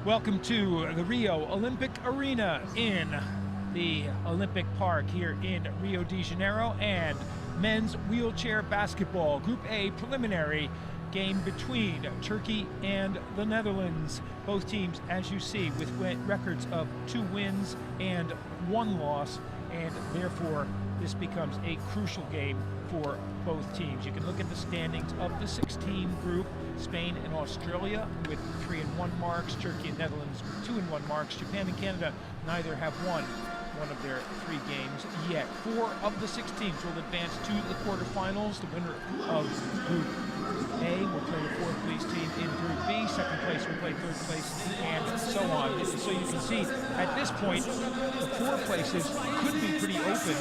Welcome to the Rio Olympic Arena in the Olympic Park here in Rio de Janeiro, and men's wheelchair basketball Group A preliminary game between Turkey and the Netherlands. Both teams, as you see, with records of 2 wins and 1 loss, and therefore this becomes a crucial game for both teams. You can look at the standings of the 6-team group. Spain and Australia with 3-1 marks, Turkey and Netherlands with 2-1 marks. Japan and Canada neither have won one of their 3 games yet. 4 of the 6 teams will advance to the quarterfinals. The winner of Group A will play the 4th place team in Group B. 2nd place will play 3rd place, and so on. So you can see at this point, the 4 places could be pretty open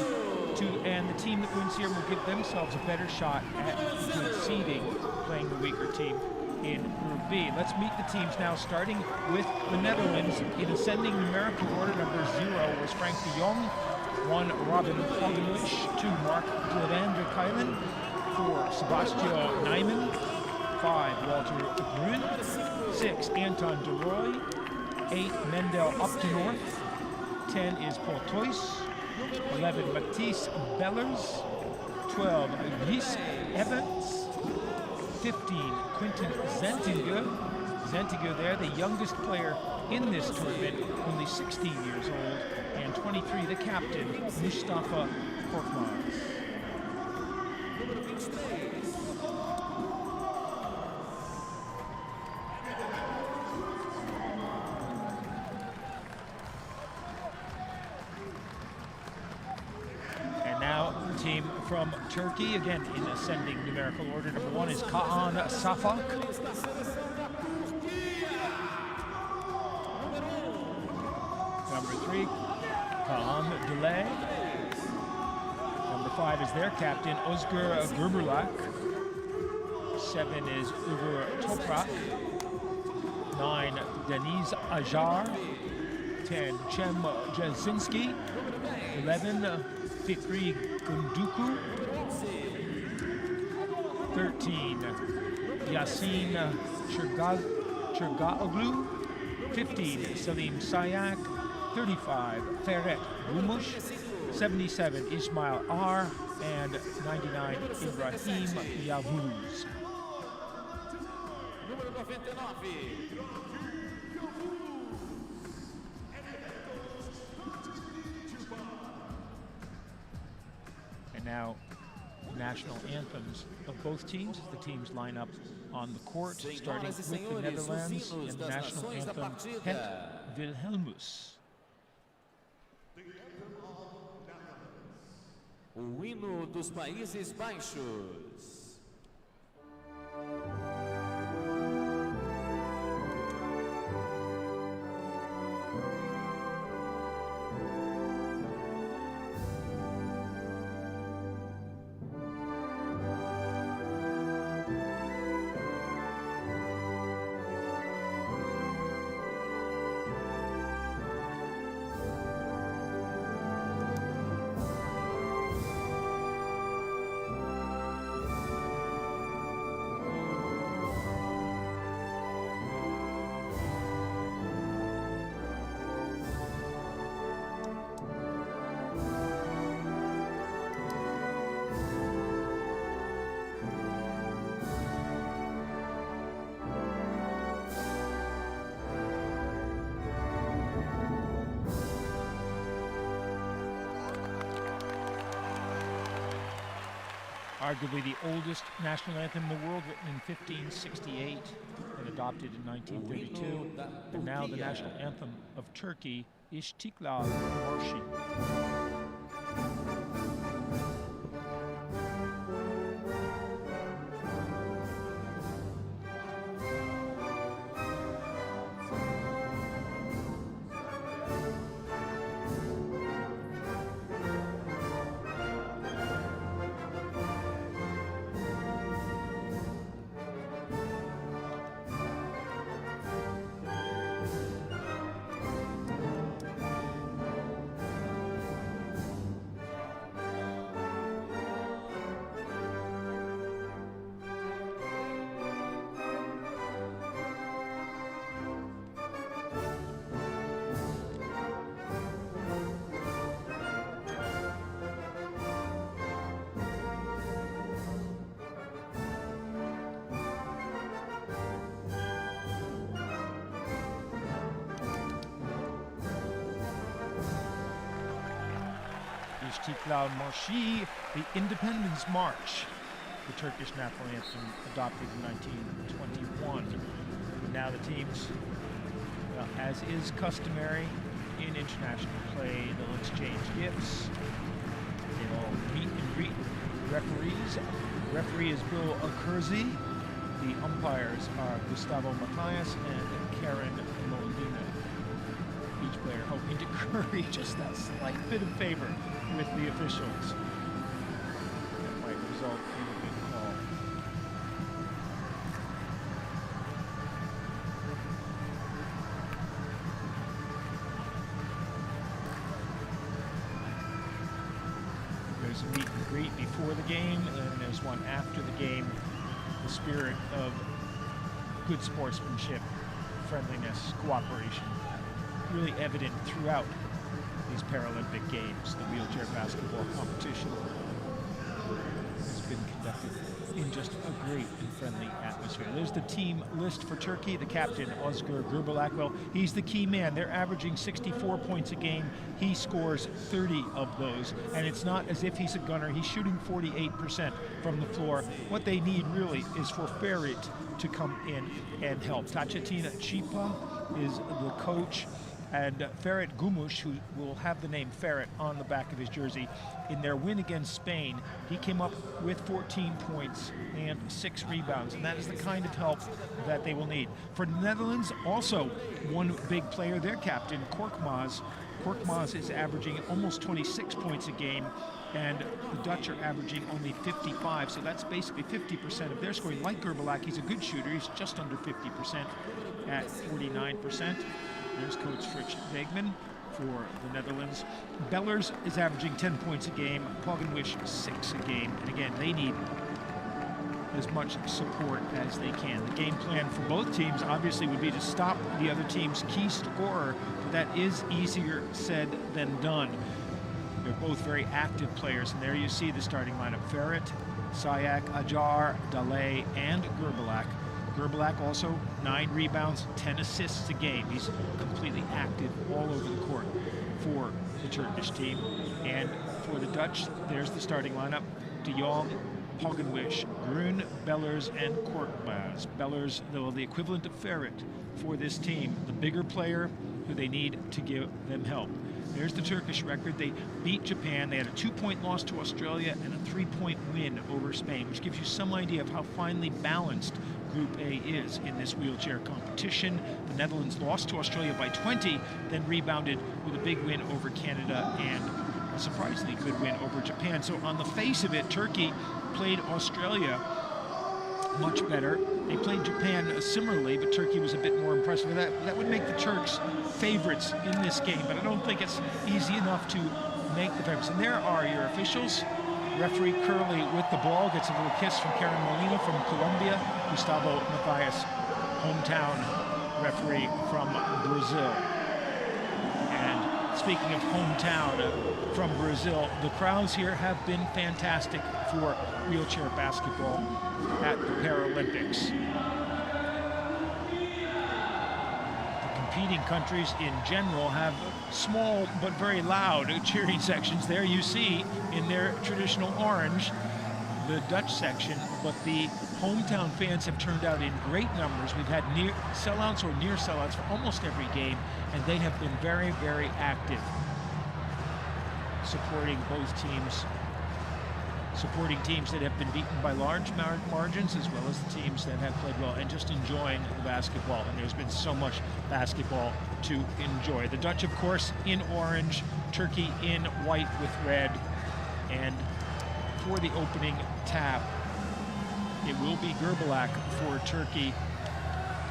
and the team that wins here will give themselves a better shot at good seeding, playing the weaker team in Group B. Let's meet the teams now, starting with the Netherlands. In ascending numerical order, number 0 was Frank de Jong, 1 Robin Hogenwisch, 2 Mark Levander Kylen, 4 Sebastian Nijman, 5 Walter Grun, 6 Anton de Rooy, 8 Mendel Optenorth, 10 is Paul Toys, 11 Matisse Bellers, 12 Gis Evans, 15 Quentin Zentiger there, the youngest player in this tournament, only 16 years old, and 23 the captain, Mustafa Korkmaz. Team from Turkey, again in ascending numerical order. Number 1 is Kaan Safak. Number 3, Kaan Delay. Number 5 is their captain, Özgür Gürburlak. 7 is Uğur Toprak. 9, Deniz Ajar. 10, Cem Jasinski. 11, Fikri Gunduku, 13, Yasin Çırgaoglu, 15, Salim Sayak, 35, Ferret Gumuş, 77, Ismail R, and 99, Ibrahim Yavuz. Now, national anthems of both teams. The teams line up on the court, starting with the Netherlands and the national anthem, Het Wilhelmus. O hino dos Países Baixos. Arguably the oldest national anthem in the world, written in 1568 and adopted in 1932. And now the national anthem of Turkey, İstiklal Marşı. İstiklal Marşı, the Independence March, the Turkish national anthem adopted in 1921. And now the teams, well, as is customary in international play, they'll exchange gifts. They'll meet and greet referees. The referee is Bill Kurzi. The umpires are Gustavo Matthias and Karen Molina. Each player hoping to curry just that slight bit of favor with the officials. That might result in a good call. There's a meet and greet before the game, and there's one after the game. The spirit of good sportsmanship, friendliness, cooperation, really evident throughout these Paralympic Games. The wheelchair basketball competition has been conducted in just a great and friendly atmosphere. There's the team list for Turkey. The captain, Özgür Gürbülak, well, he's the key man. They're averaging 64 points a game. He scores 30 of those, and it's not as if he's a gunner. He's shooting 48% from the floor. What they need really is for Ferit to come in and help. Tacetina Chipa is the coach, and Ferit Gumuş, who will have the name Ferit on the back of his jersey, in their win against Spain, he came up with 14 points and 6 rebounds, and that is the kind of help that they will need. For the Netherlands, also one big player, their captain, Korkmaz. Korkmaz is averaging almost 26 points a game, and the Dutch are averaging only 55, so that's basically 50% of their scoring. Like Gürbülak, he's a good shooter. He's just under 50% at 49%. There's coach Fritz Wegman for the Netherlands. Bellers is averaging 10 points a game. Pogenwisch 6 a game. And again, they need as much support as they can. The game plan for both teams obviously would be to stop the other team's key scorer, but that is easier said than done. They're both very active players, and there you see the starting lineup. Ferit, Sayak, Acar, Daley, and Gürbülak. Gürbülak also 9 rebounds, 10 assists a game. He's completely active all over the court for the Turkish team. And for the Dutch, there's the starting lineup. De Jong, Pogenwisch, Grun, Bellers, and Korkmaz. Bellers, though, the equivalent of Ferit for this team, the bigger player who they need to give them help. There's the Turkish record. They beat Japan. They had a 2-point loss to Australia and a 3-point win over Spain, which gives you some idea of how finely balanced Group A is in this wheelchair competition. The Netherlands lost to Australia by 20, then rebounded with a big win over Canada and a surprisingly good win over Japan. So on the face of it, Turkey played Australia much better. They played Japan similarly, but Turkey was a bit more impressive. That would make the Turks favorites in this game, but I don't think it's easy enough to make the favorites. And there are your officials. Referee Curley with the ball gets a little kiss from Karen Molina from Colombia. Gustavo Matthias, hometown referee from Brazil. And speaking of hometown from Brazil, the crowds here have been fantastic for wheelchair basketball at the Paralympics. The competing countries in general have small but very loud cheering sections. There you see in their traditional orange the Dutch section, but the hometown fans have turned out in great numbers. We've had near sellouts or near sellouts for almost every game, and they have been very, very active, supporting both teams, supporting teams that have been beaten by large margins, as well as the teams that have played well, and just enjoying the basketball. And there's been so much basketball to enjoy. The Dutch, of course, in orange, Turkey in white with red. And for the opening tap, it will be Gürbülak for Turkey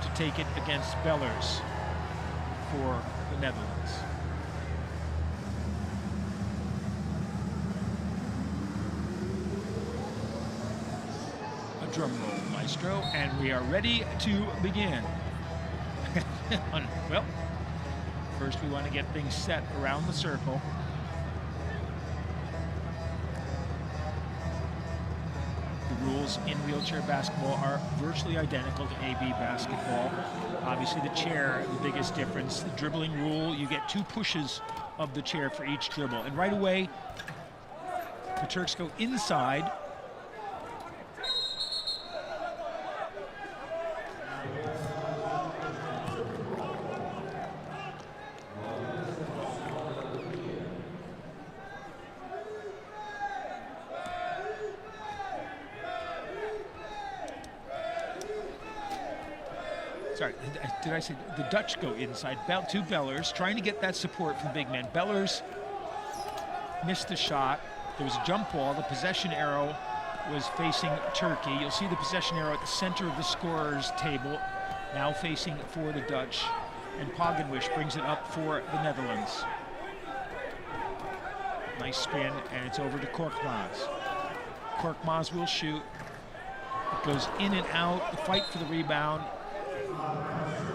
to take it against Bellers for the Netherlands. A drum roll, maestro, and we are ready to begin. Well, first we want to get things set around the circle. Rules in wheelchair basketball are virtually identical to AB basketball. Obviously the chair, the biggest difference. The dribbling rule, you get 2 pushes of the chair for each dribble. And right away, The Turks go inside. Sorry, did I say the Dutch go inside? To Bellers, trying to get that support from big men. Bellers missed the shot. There was a jump ball. The possession arrow was facing Turkey. You'll see the possession arrow at the center of the scorer's table, now facing for the Dutch. And Pagenwisch brings it up for the Netherlands. Nice spin, and it's over to Korkmaz. Korkmaz will shoot. It goes in and out. The fight for the rebound.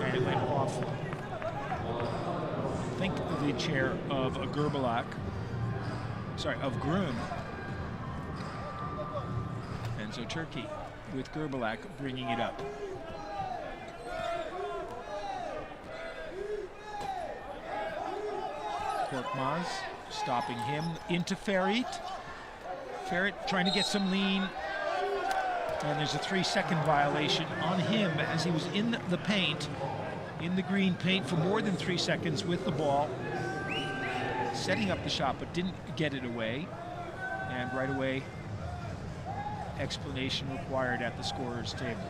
And it went off, I think, the chair of Gerbelak. Sorry, of Grun. And so Turkey with Gerbelak bringing it up. Korkmaz stopping him into Ferit. Ferit trying to get some lean. And there's a 3-second violation on him as he was in the paint, in the green paint for more than 3 seconds with the ball, setting up the shot but didn't get it away. And right away, explanation required at the scorer's table.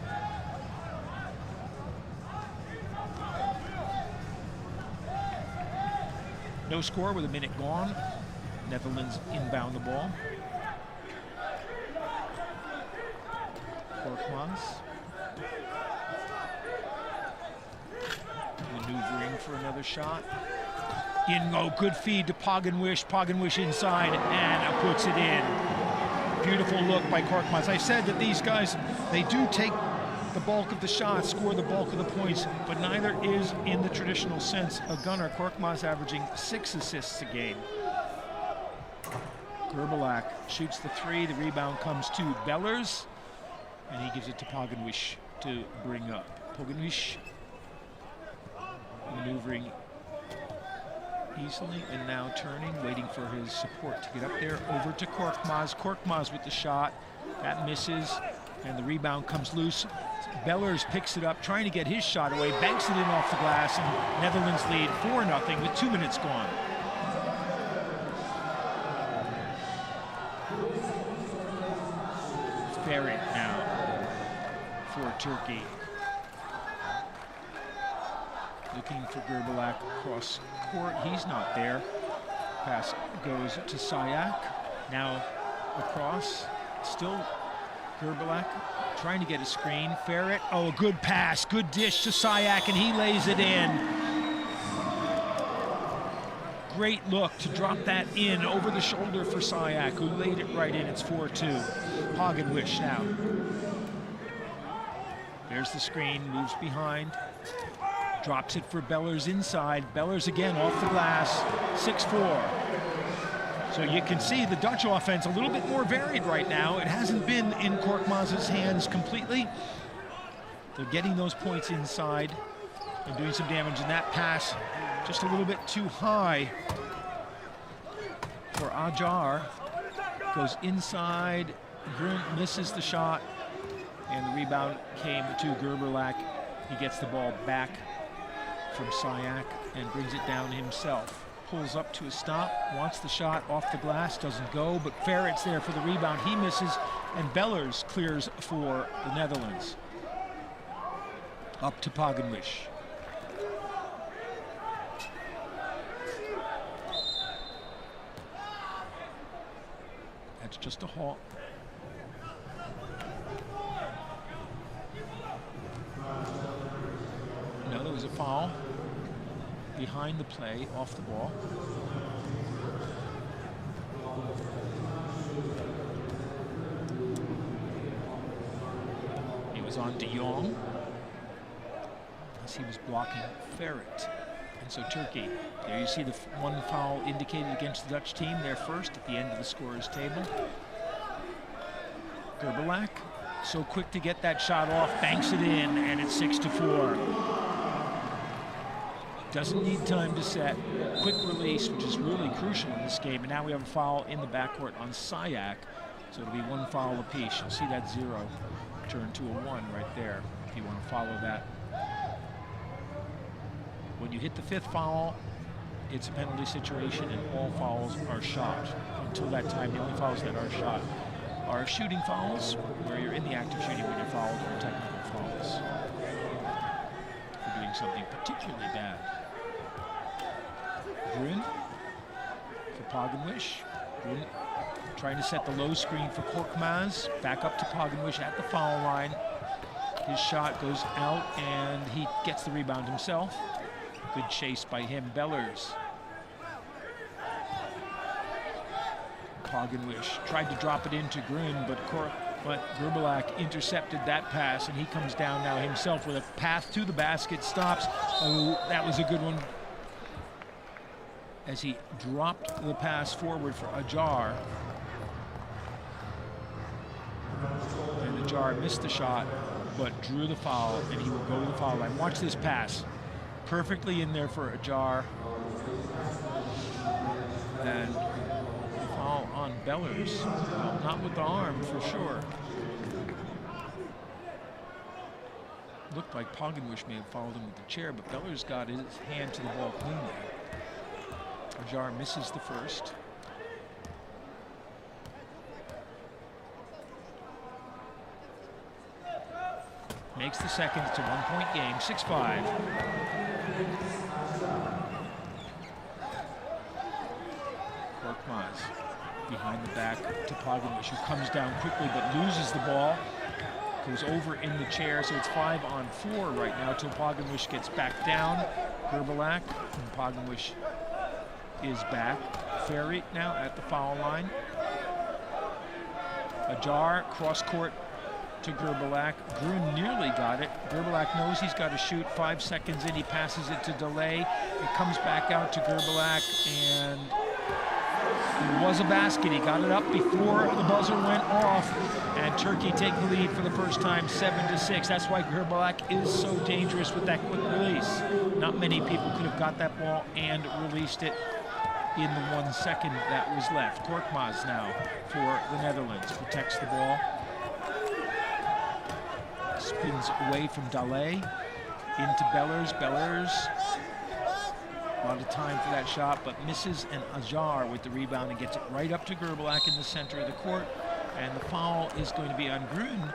No score with a minute gone. Netherlands inbound the ball. Korkmaz. Maneuvering for another shot. Good feed to Pagenwisch. Pagenwisch inside and puts it in. Beautiful look by Korkmaz. I said that these guys, they do take the bulk of the shots, score the bulk of the points, but neither is, in the traditional sense, a gunner. Korkmaz averaging 6 assists a game. Gerbelak shoots the 3. The rebound comes to Bellers. And he gives it to Pagenwisch to bring up. Pagenwisch maneuvering easily and now turning, waiting for his support to get up there. Over to Korkmaz. Korkmaz with the shot. That misses, and the rebound comes loose. Bellers picks it up, trying to get his shot away, banks it in off the glass, and Netherlands lead 4-0 with 2 minutes gone. Ferit now for Turkey. Looking for Gerbelak across court. He's not there. Pass goes to Sayak. Now across. Still Gerbelak trying to get a screen. Ferit. Oh, a good pass. Good dish to Sayak, and he lays it in. Great look to drop that in over the shoulder for Sayak, who laid it right in. It's 4-2. Pagenwisch now. There's the screen, moves behind. Drops it for Bellers inside. Bellers again off the glass, 6-4. So you can see the Dutch offense a little bit more varied right now. It hasn't been in Korkmaz's hands completely. They're getting those points inside and doing some damage, and that pass just a little bit too high for Ajar. Goes inside, Grun misses the shot, and the rebound came to Gerbelak. He gets the ball back from Sayak and brings it down himself. Pulls up to a stop, wants the shot off the glass, doesn't go, but Ferit's there for the rebound. He misses, and Bellers clears for the Netherlands. Up to Pagenwisch. That's just a halt. No, there was a foul behind the play, off the ball. He was on De Jong as he was blocking Ferit. And so Turkey, there you see the one foul indicated against the Dutch team there first at the end of the scorer's table. Gerbelak, so quick to get that shot off, banks it in, and it's 6-4. doesn't need time to set. Quick release, which is really crucial in this game. And now we have a foul in the backcourt on Sayak. So it'll be 1 foul apiece. You'll see that 0 turn to a 1 right there if you want to follow that. When you hit the 5th foul, it's a penalty situation and all fouls are shot. Until that time, the only fouls that are shot are shooting fouls, where you're in the act of shooting when you're fouled, or technical fouls. For doing something particularly bad. Grün for Pagenwish. Grün trying to set the low screen for Korkmaz. Back up to Pagenwish at the foul line. His shot goes out and he gets the rebound himself. Good chase by him. Bellers. Pagenwish tried to drop it into Grün, but Gerbelak intercepted that pass, and he comes down now himself with a path to the basket. Stops. Oh, that was a good one. As he dropped the pass forward for Ajar. And Ajar missed the shot, but drew the foul, and he will go to the foul line. Watch this pass. Perfectly in there for Ajar. And foul on Bellers. Well, not with the arm, for sure. Looked like Pagenwish may have fouled him with the chair, but Bellers got his hand to the ball cleanly. Ajar misses the first. Makes the second. It's a 1-point game, 6-5. Korkmaz behind the back to Pagenwish, who comes down quickly but loses the ball. Goes over in the chair, so it's 5-on-4 right now till Pagenwish gets back down. Gerbelak and Pagenwish is back. Ferry now at the foul line. Ajar cross court to Gerbelak. Grün nearly got it. Gerbelak knows he's got to shoot. 5 seconds in, he passes it to Delay. It comes back out to Gerbelak, and it was a basket. He got it up before the buzzer went off, and Turkey take the lead for the first time, 7-6. That's why Gerbelak is so dangerous with that quick release. Not many people could have got that ball and released it in the 1 second that was left. Korkmaz now for the Netherlands. Protects the ball. Spins away from Dalé. Into Bellers. Bellers. A lot of time for that shot, but misses, and Ajar with the rebound and gets it right up to Gerbelak in the center of the court. And the foul is going to be on Grün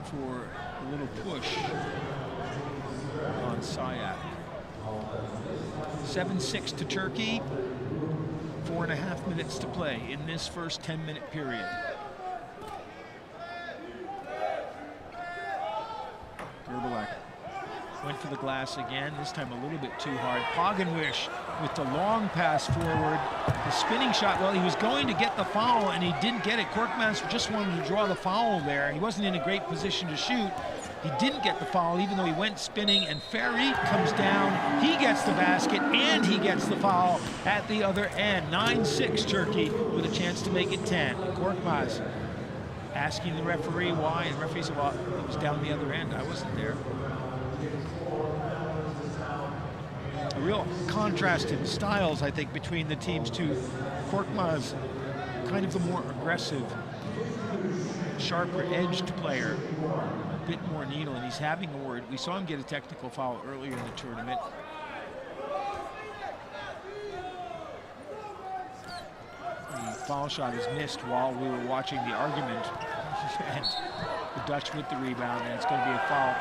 for a little push on Sayak. 7-6 to Turkey. 4.5 minutes to play in this first 10-minute period. Gerbelak went for the glass again, this time a little bit too hard. Pagenwish with the long pass forward. The spinning shot, well, he was going to get the foul and he didn't get it. Korkmaz just wanted to draw the foul there. He wasn't in a great position to shoot. He didn't get the foul even though he went spinning, and Ferry comes down. He gets the basket and he gets the foul at the other end. 9-6 Turkey with a chance to make it 10. Korkmaz asking the referee why, and the referee said, well, it was down the other end. I wasn't there. A real contrast in styles, I think, between the teams too. Korkmaz, kind of the more aggressive, sharper edged player, a bit more needle, and he's having a word. We saw him get a technical foul earlier in the tournament. The foul shot is missed while we were watching the argument. And the Dutch with the rebound, and it's going to be a foul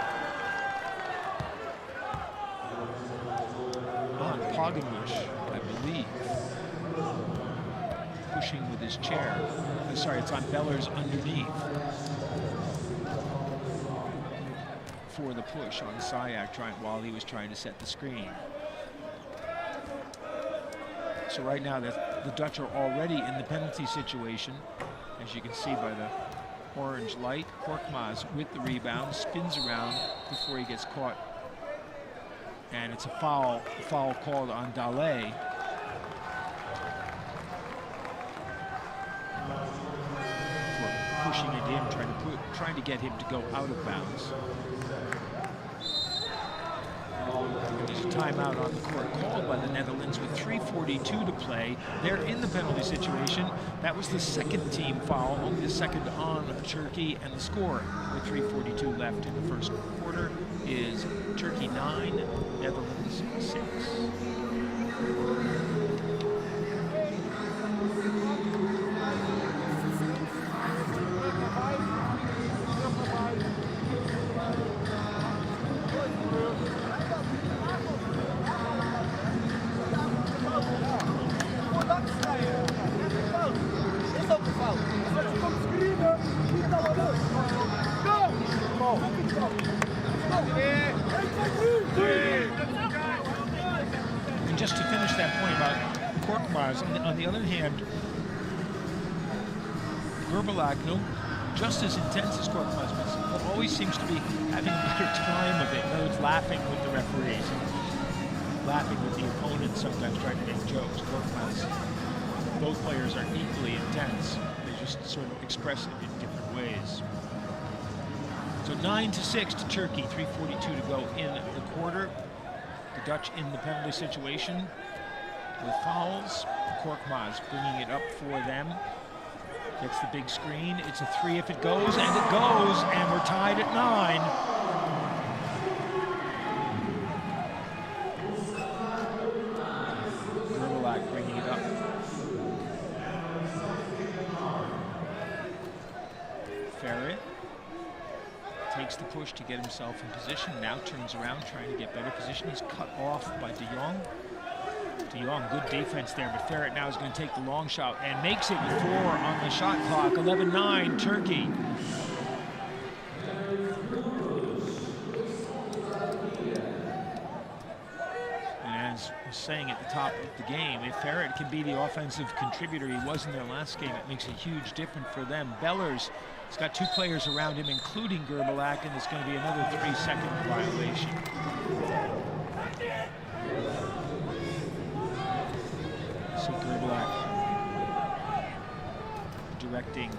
on Pagenwish, I believe. Pushing with his chair. Sorry, it's on Bellers underneath for the push on Sayak while he was trying to set the screen. So right now the Dutch are already in the penalty situation, as you can see by the orange light. Korkmaz with the rebound, spins around before he gets caught. And it's a foul called on Dalé. For pushing it in, trying to get him to go out of bounds. There's a timeout on the court called by the Netherlands with 3:42 to play. They're in the penalty situation. That was the second team foul, only the second on Turkey, and the score with 3:42 left in the first quarter is Turkey 9, Netherlands 6. And just to finish that point about Korkmaz, on the other hand, Gerbelak, just as intense as Korkmaz, but always seems to be having a better time of it. In other words, laughing with the referees, laughing with the opponents, sometimes trying to make jokes. Korkmaz, both players are equally intense. They just sort of express it in different ways. So 9-6 to Turkey, 3:42 to go in the quarter. The Dutch in the penalty situation with fouls. Korkmaz bringing it up for them. Gets the big screen. It's a 3 if it goes, and it goes, and we're tied at 9. Gerbelak bringing it up. Ferret takes the push to get himself in position, now turns around trying to get better position. He's cut off by De Jong. De Jong, good defense there, but Ferret now is going to take the long shot and makes it with 4 on the shot clock. 11-9, Turkey. And as I was saying at the top of the game, if Ferret can be the offensive contributor he was in their last game, it makes a huge difference for them. Bellers, he's got 2 players around him, including Gerbelak, and there's going to be another 3-second violation. So Gerbelak directing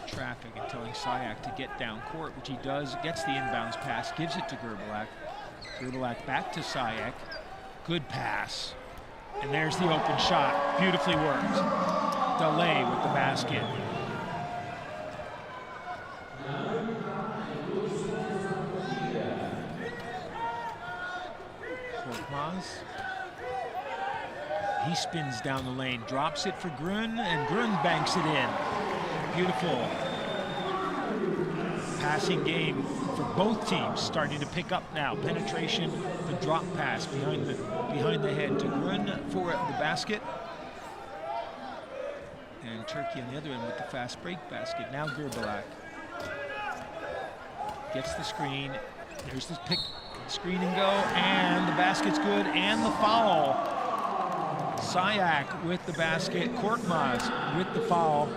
traffic and telling Sayak to get down court, which he does, gets the inbounds pass, gives it to Gerbelak. Gerbelak back to Sayak. Good pass. And there's the open shot. Beautifully worked. Delay with the basket. Korkmaz. He spins down the lane, drops it for Grun, and Grun banks it in. Beautiful passing game for both teams, starting to pick up now. Penetration, the drop pass behind the head to Grun for the basket. And Turkey on the other end with the fast break basket. Now Gerbelak gets the screen. There's the pick, screen and go, and the basket's good, and the foul. Sayak with the basket, Korkmaz with the foul.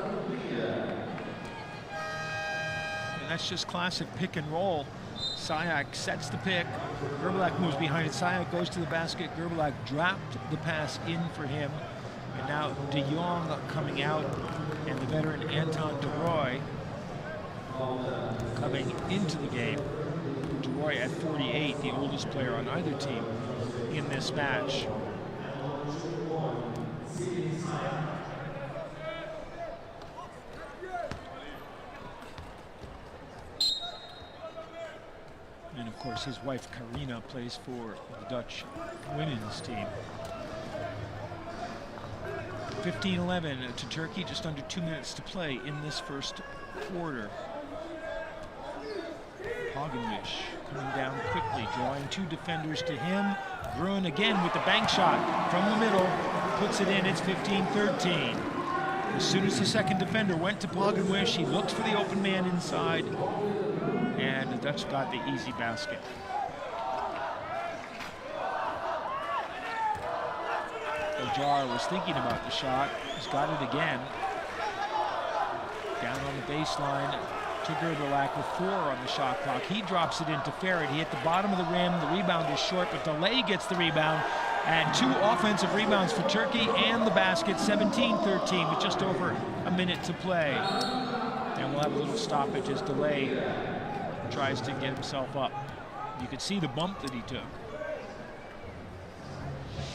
And that's just classic pick and roll. Sayak sets the pick, Gerbelak moves behind it, Sayak goes to the basket, Gerbelak dropped the pass in for him. And now De Jong coming out, and the veteran Anton de Roy coming into the game. De Roy at 48, the oldest player on either team in this match. And of course his wife Karina plays for the Dutch women's team. 15-11 to Turkey, just under 2 minutes to play in this first quarter. Hagenwish coming down quickly, drawing 2 defenders to him. Grun again with the bank shot from the middle, puts it in, it's 15-13. As soon as the second defender went to Hagenwish, he looked for the open man inside, and the Dutch got the easy basket. Ojar was thinking about the shot, he's got it again. Down on the baseline to Gerbelak with 4 on the shot clock. He drops it into Ferret. He hit the bottom of the rim. The rebound is short, but Delay gets the rebound And 2 offensive rebounds for Turkey and the basket, 17-13 with just over a minute to play. And we'll have a little stoppage as Delay tries to get himself up. You could see the bump that he took.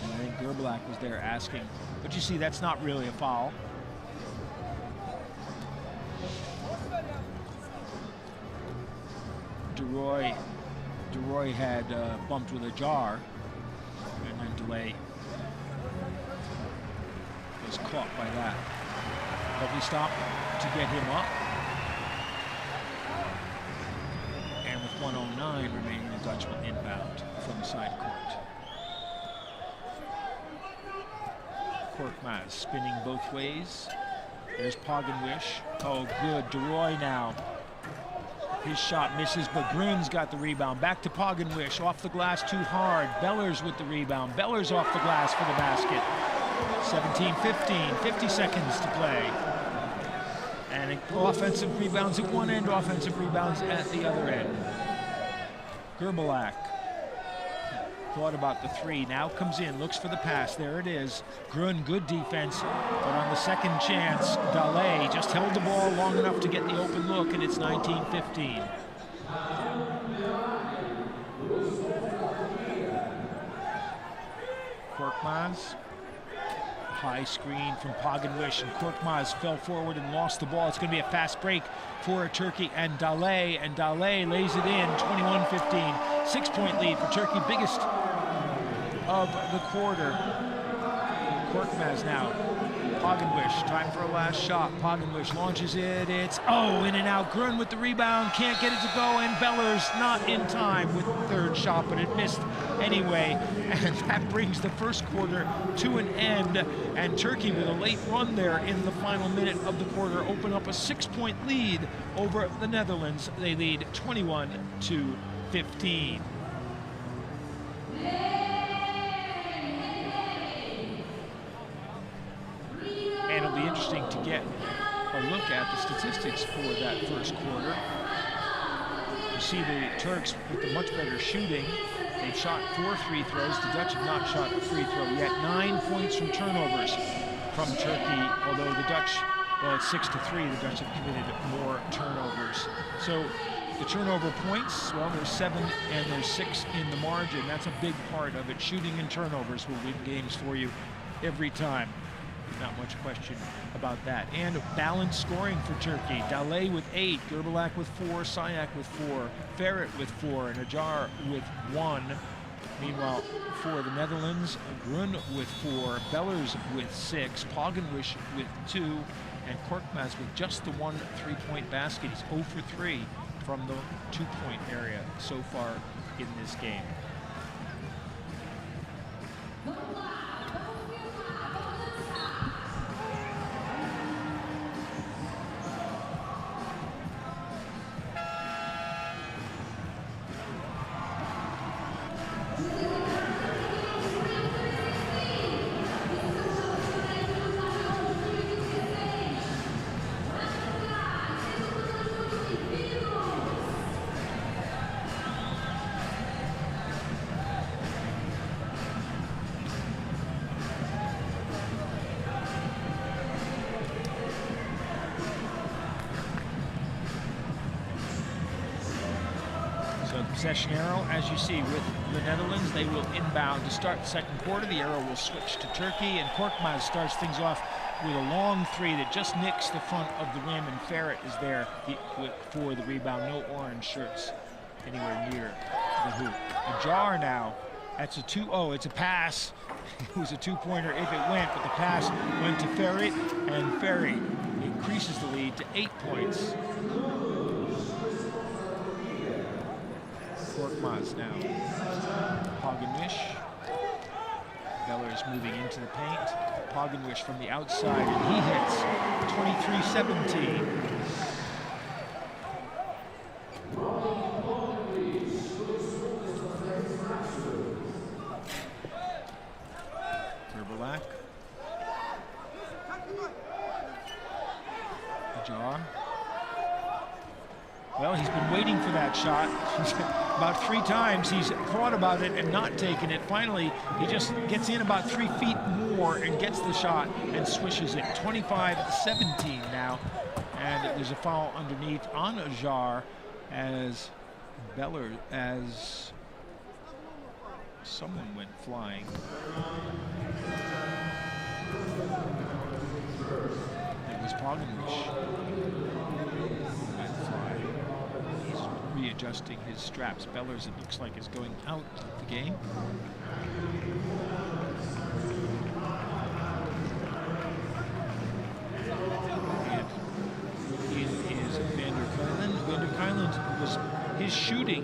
And I think Gerbalak was there asking, but you see that's not really a foul. DeRoy had bumped with a jar, and then Delay was caught by that. But we stopped to get him up. And with 1:09 remaining, the Dutch will inbound from the side court. Korkmaz spinning both ways. There's Pogenwish. Oh, good. DeRoy now. His shot misses, but Grun's got the rebound. Back to Pogenwish. Off the glass too hard. Bellers with the rebound. Bellers off the glass for the basket. 17-15. 50 seconds to play. And offensive rebounds at one end, offensive rebounds at the other end. Gerbalak thought about the 3, now comes in, looks for the pass, there it is. Grun, good defense, but on the second chance, Dale just held the ball long enough to get the open look, and it's 19-15. Korkmaz. High screen from Pogenwish, and Korkmaz fell forward and lost the ball. It's going to be a fast break for Turkey and Dale lays it in, 21-15. 6-point lead for Turkey, biggest of the quarter. Korkmaz now. Pogenwish, time for a last shot. Pogenwish launches it, it's in and out. Grun with the rebound, can't get it to go, and Bellers not in time with the third shot, but it missed anyway. And that brings the first quarter to an end, and Turkey, with a late run there in the final minute of the quarter, open up a 6-point lead over the Netherlands. They lead 21-15. And it'll be interesting to get a look at the statistics for that first quarter. You see the Turks with the much better shooting. They've shot 4 free throws. The Dutch have not shot a free throw yet. 9 points from turnovers from Turkey, although the Dutch, well, it's 6-3. The Dutch have committed more turnovers. So the turnover points, well, there's 7 and there's 6 in the margin. That's a big part of it. Shooting and turnovers will win games for you every time. Not much question about that. And balanced scoring for Turkey. Dale with 8, Gerbalak with 4, Sayak with 4, Ferret with 4, and Ajar with 1. Meanwhile, for the Netherlands, Grun with 4, Bellers with 6, Pogenwish with 2, and Korkmaz with just the 1 3-point basket. He's 0 for 3 from the 2-point area so far in this game. Possession arrow, as you see with the Netherlands, they will inbound to start the second quarter. The arrow will switch to Turkey, and Korkmaz starts things off with a long 3 that just nicks the front of the rim, and Ferret is there for the rebound. No orange shirts anywhere near the hoop. Ajar now, that's a 2-0, it's a pass. It was a 2-pointer if it went, but the pass went to Ferret, and Ferret increases the lead to 8 points. Korkmaz now. Pogenwish. Bellers moving into the paint. Pogenwish from the outside, and he hits 23-17. Gerbalak. Ajar. Well, he's been waiting for that. that shot. About 3 times he's thought about it and not taken it. Finally, he just gets in about 3 feet more and gets the shot and swishes it. 25-17 now. And there's a foul underneath on Ajar as someone went flying. It was Pognish went flying. He's readjusting his straps. Bellers, it looks like, is going out of the game. His shooting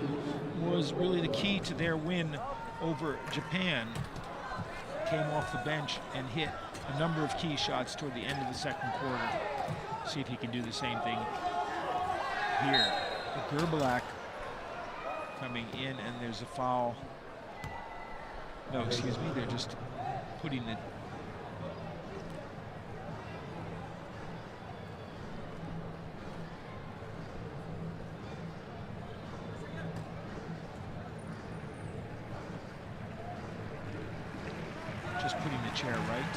was really the key to their win over Japan. Came off the bench and hit a number of key shots toward the end of the second quarter. See if he can do the same thing here. Gerbalak coming in, and there's a foul. No, excuse me, they're just putting the chair right.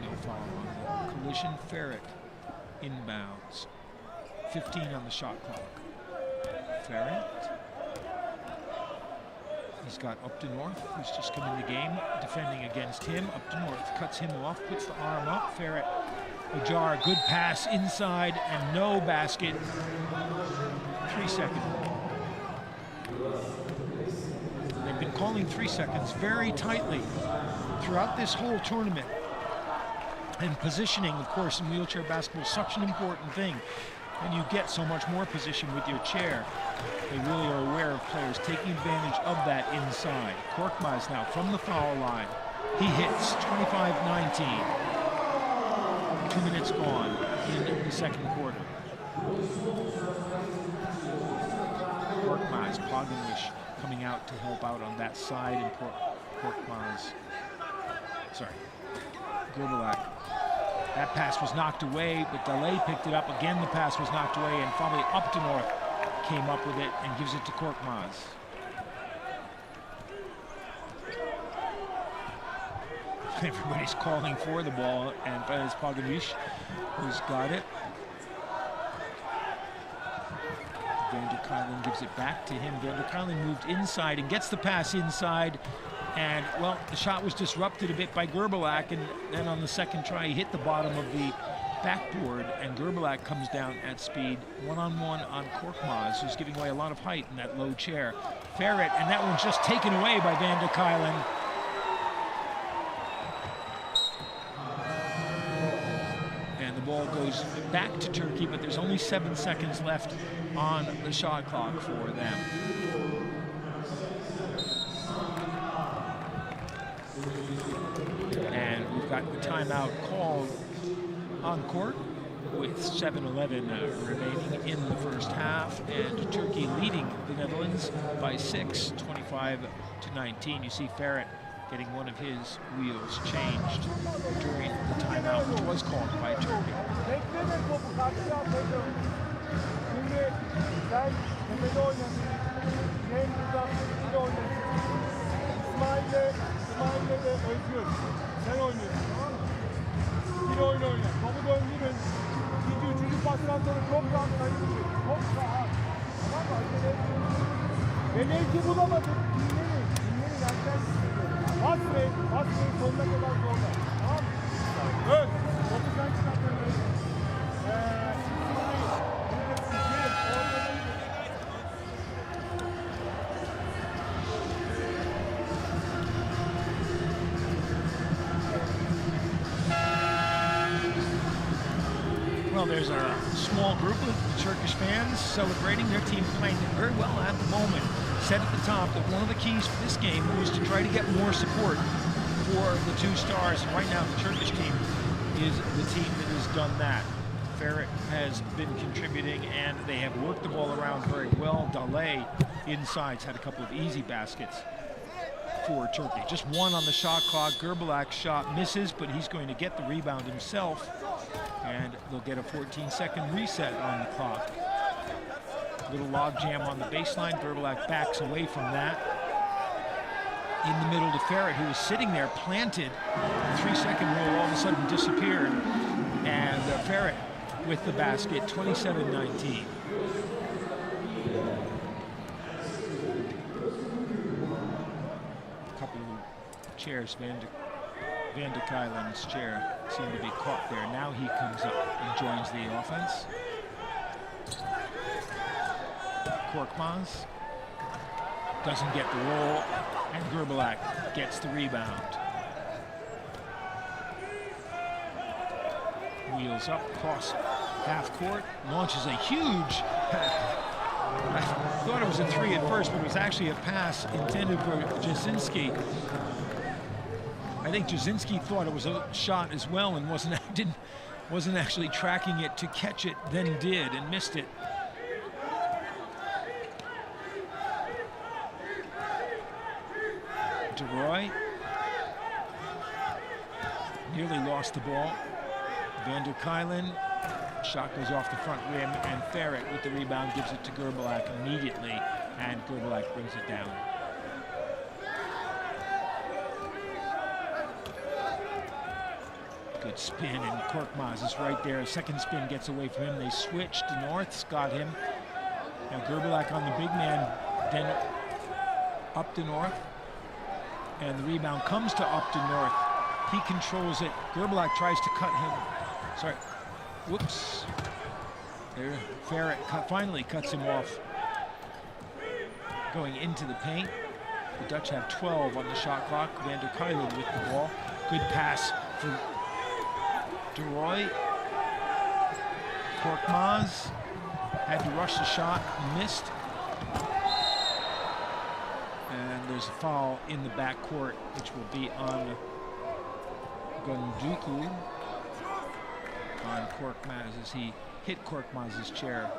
No foul on the collision. Ferret inbounds. 15 on the shot clock. Ferret. He's got up to North, who's just come in the game, defending against him. Up to North, cuts him off, puts the arm up. Ferret, Ajar, good pass inside and no basket. 3 seconds. Been calling 3 seconds very tightly throughout this whole tournament. And positioning, of course, in wheelchair basketball is such an important thing. And you get so much more position with your chair. They really are aware of players taking advantage of that inside. Korkmaz now from the foul line. He hits 25-19. 2 minutes gone in the second quarter. Korkmaz, Pognish coming out to help out on that side, and Gerbalak. That pass was knocked away, but Delay picked it up. Again, the pass was knocked away, and probably up to North came up with it and gives it to Korkmaz. Everybody's calling for the ball, and it's Pognish who's got it. Vanderkuylen gives it back to him. Vanderkuylen moved inside and gets the pass inside. And, well, the shot was disrupted a bit by Gerbalak, and then on the second try, he hit the bottom of the backboard, and Gerbalak comes down at speed. One-on-one on Korkmaz, who's giving away a lot of height in that low chair. Ferret, and that one's just taken away by Vanderkuylen. Ball goes back to Turkey, but there's only 7 seconds left on the shot clock for them. And we've got the timeout called on court with 7:11 remaining in the first half, and Turkey leading the Netherlands by 6, 25-19. You see Ferret getting one of his wheels changed during the timeout, which was called by Turkey. Sonuna kadar zorla. Tamam mı? Evet. Topu sen çıkartıyorsun. Well, there's a small group of Turkish fans celebrating their team playing very well at the moment. Said at the top that one of the keys for this game was to try to get more support for the 2 stars. And right now, the Turkish team is the team that has done that. Ferret has been contributing, and they have worked the ball around very well. Daley inside's had a couple of easy baskets for Turkey. Just 1 on the shot clock. Gerbalak's shot misses, but he's going to get the rebound himself. And they'll get a 14-second reset on the clock. Little log jam on the baseline. Gerbilak backs away from that. In the middle to Ferret, who was sitting there planted. The 3-second rule all of a sudden disappeared. And Ferret with the basket, 27-19. A couple of chairs, Van de Kuylen's chair seemed to be caught there. Now he comes up and joins the offense. Korkmaz doesn't get the roll, and Gerbilak gets the rebound. Wheels up, cross half court, launches a huge, I thought it was a three at first, but it was actually a pass intended for Jasinski. I think Jasinski thought it was a shot as well and wasn't actually tracking it to catch it, then did and missed it. DeRoy nearly lost the ball. Van der Kuylen, shot goes off the front rim, and Ferret with the rebound gives it to Gerbilak immediately, and Gerbilak brings it down. Good spin, and Korkmaz is right there. A second spin gets away from him. They switch to North's got him. Now Gerbilak on the big man, then up to North. And the rebound comes to Upton North. He controls it. Gerbilak tries to cut him. Sorry. Whoops. There, Ferret finally cuts him off. Going into the paint. The Dutch have 12 on the shot clock. Van der Kuylen with the ball. Good pass for DeRoy. Korkmaz had to rush the shot, missed. And there's a foul in the backcourt, which will be on Gonduku, on Korkmaz as he hit Korkmaz's chair,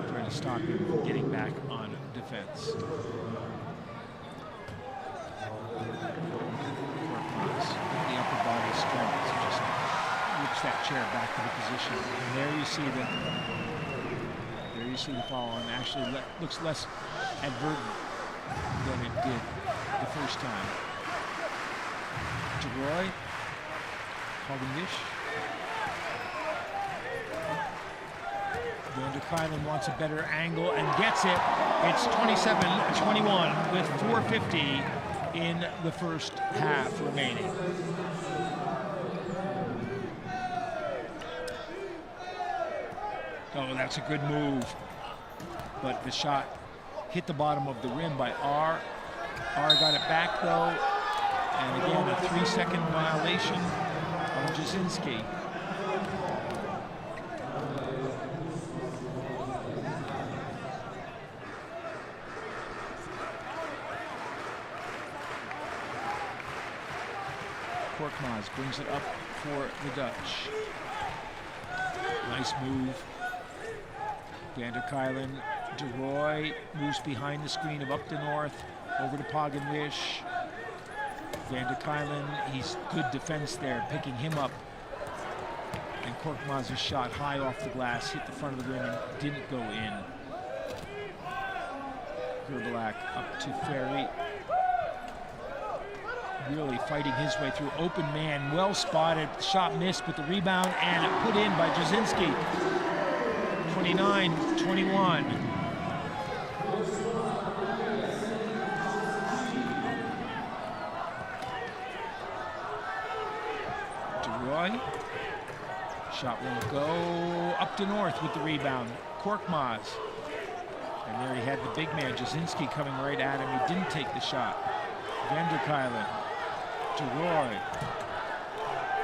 trying to stop him from getting back on defense. Korkmaz, the upper body strength, so just whips that chair back to the position. And there you see the foul, and actually looks less advertent than it did the first time. DeRoy, Cavendish. Van der Kuylen wants a better angle and gets it. It's 27-21 with 4:50 in the first half remaining. Oh, that's a good move. But the shot hit the bottom of the rim by R. R got it back though. And again, a 3-second violation on Jasinski. Korkmaz brings it up for the Dutch. Nice move. Van der Kuylen, DeRoy moves behind the screen of Upton North, over to Pagenwish. Van der Kuylen, he's good defense there, picking him up. And Korkmaz's shot high off the glass, hit the front of the rim and didn't go in. Gerbilak up to Ferry. Really fighting his way through. Open man, well spotted, shot missed, but the rebound and put in by Jasinski. 29-21. DeRoy. Shot won't go. Up to North with the rebound. Korkmaz. And there he had the big man, Jasinski, coming right at him. He didn't take the shot. Van der Kuylen. DeRoy.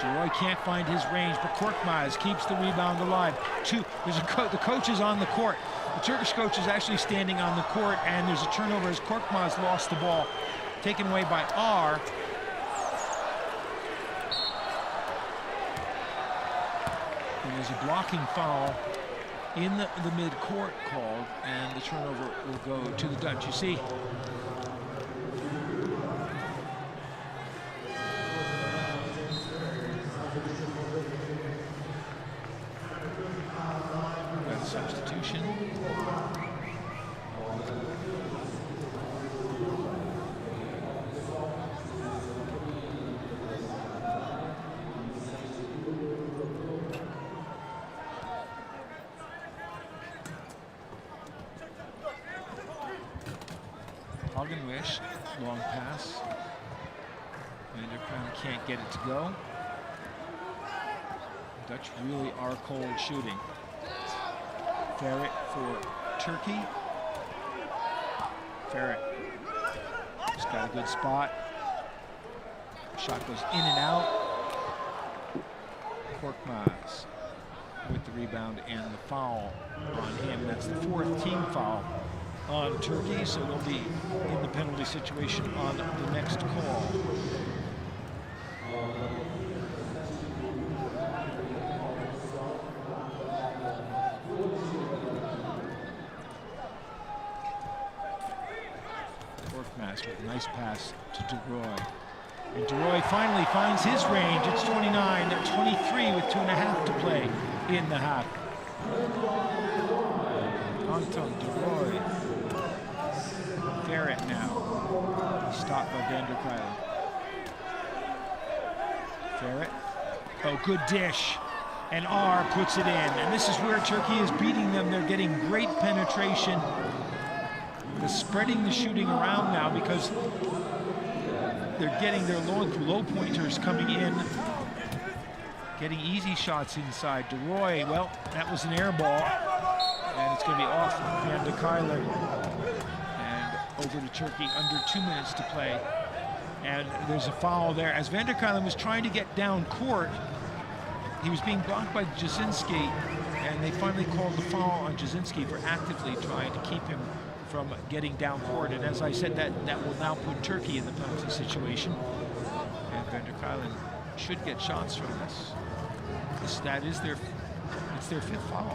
DeRoy can't find his range, but Korkmaz keeps the rebound alive. The coach is on the court. The Turkish coach is actually standing on the court, and there's a turnover as Korkmaz lost the ball. Taken away by R. And there's a blocking foul in the mid-court called, and the turnover will go to the Dutch. You see, Substitution. Wish, long pass. Vanderkruijlen can't get it to go. The Dutch really are cold shooting. Ferret for Turkey. Ferret just got a good spot. Shot goes in and out. Korkmaz with the rebound and the foul on him. That's the 4th team foul on Turkey, so they'll be in the penalty situation on the next call. Korkmaz with a nice pass to De Roy. And De Roy finally finds his range. It's 29-23 with 2.5 to play in the half. Anton De Roy. Ferret now. Stopped by Vanderkruijlen. Ferret. Oh, good dish. And R puts it in. And this is where Turkey is beating them. They're getting great penetration. They're spreading the shooting around now because they're getting their low pointers coming in. Getting easy shots inside. De Roy, well, that was an air ball. And it's going to be off Vanderkruijlen. Over to Turkey, under 2 minutes to play. And there's a foul there. As Vanderkruijlen was trying to get down court, he was being blocked by Jasinski, and they finally called the foul on Jasinski for actively trying to keep him from getting down court. And as I said, that will now put Turkey in the penalty situation. And Vanderkruijlen should get shots from this. That is their 5th foul.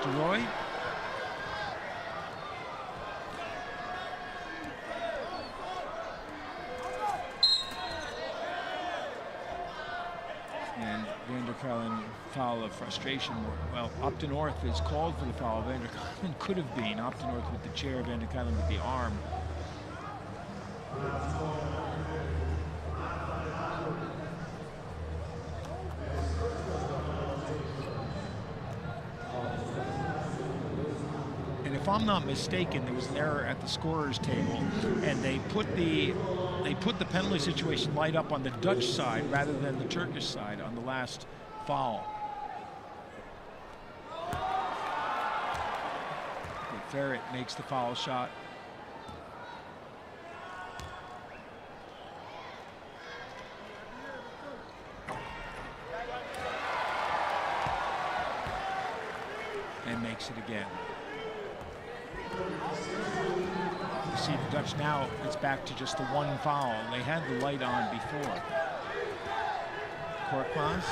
De Roy. And Vanderkruijlen foul of frustration. Well, up to North is called for the foul. Vanderkruijlen could have been. Up to North with the chair, Vanderkruijlen with the arm. If I'm not mistaken, there was an error at the scorer's table, and they put the penalty situation light up on the Dutch side rather than the Turkish side on the last foul. But Ferret makes the foul shot. And makes it again. You see the Dutch now, it's back to just the 1 foul. They had the light on before. Korkmaz.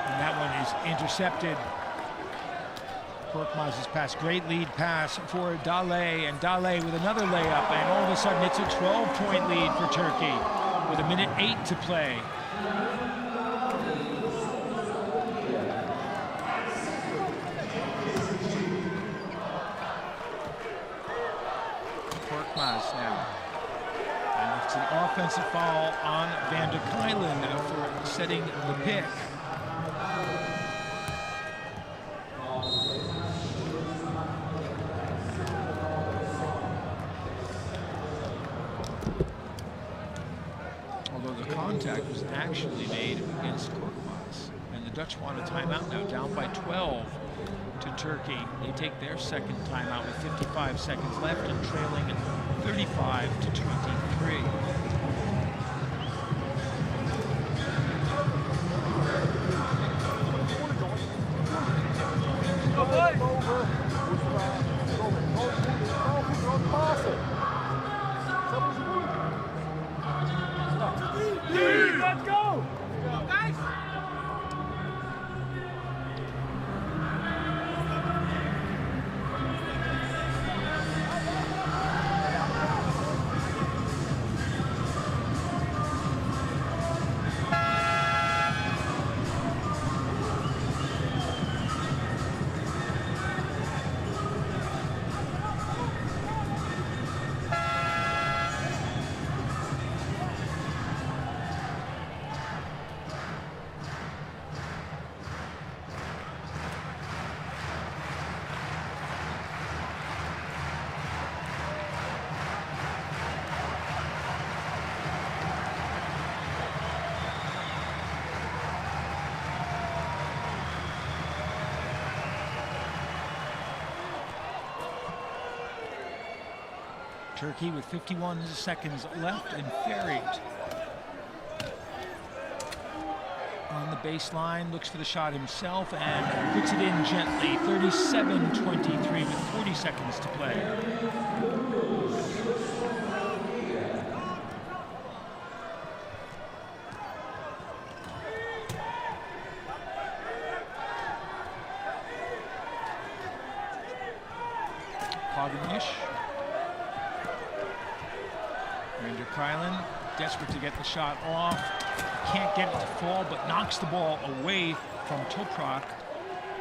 And that one is intercepted. Korkmaz's pass, great lead pass for Dale, and Dale with another layup, and all of a sudden it's a 12-point lead for Turkey with 1:08 to play. Now. And it's an offensive foul on Vanderkruijlen for setting the pick. Although the contact was actually made against Korkmaz. And the Dutch want a timeout now, down by 12 to Turkey. They take their second timeout with 55 seconds left and trailing 35-23. Let's go! Turkey with 51 seconds left, and Ferry on the baseline, looks for the shot himself and puts it in gently. 37-23 with 40 seconds to play. Pogonish. Ranger Krylan, desperate to get the shot off. Can't get it to fall, but knocks the ball away from Toprak.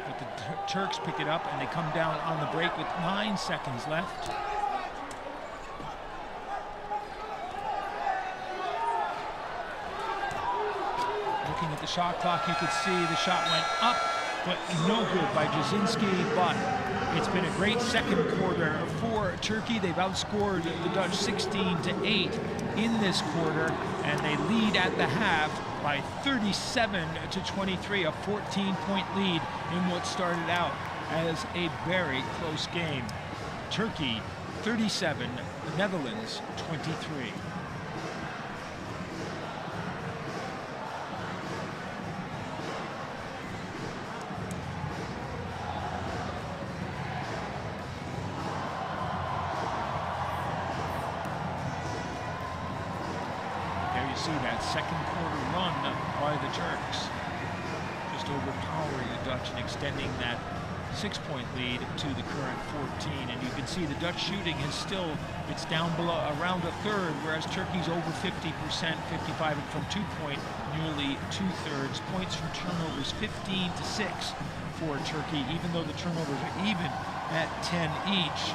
But the Turks pick it up, and they come down on the break with 9 seconds left. Looking at the shot clock, you could see the shot went up, but no good by Jasinski. But it's been a great second quarter for Turkey. They've outscored the Dutch 16-8 in this quarter, and they lead at the half by 37-23, a 14-point lead in what started out as a very close game. Turkey 37, the Netherlands 23. See that second quarter run by the Turks, just overpowering the Dutch and extending that 6-point lead to the current 14. And you can see the Dutch shooting is still, it's down below around a third, whereas Turkey's over 50%, 55, and from 2-point, nearly 2/3. Points from turnovers 15-6 for Turkey, even though the turnovers are even at 10 each.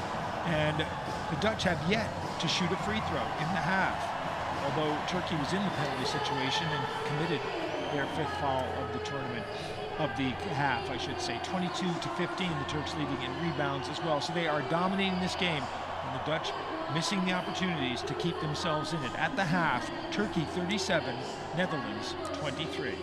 And the Dutch have yet to shoot a free throw in the half, although Turkey was in the penalty situation and committed their 5th foul of the tournament, of the half, I should say. 22-15, the Turks leading in rebounds as well. So they are dominating this game, and the Dutch missing the opportunities to keep themselves in it. At the half, Turkey 37, Netherlands 23.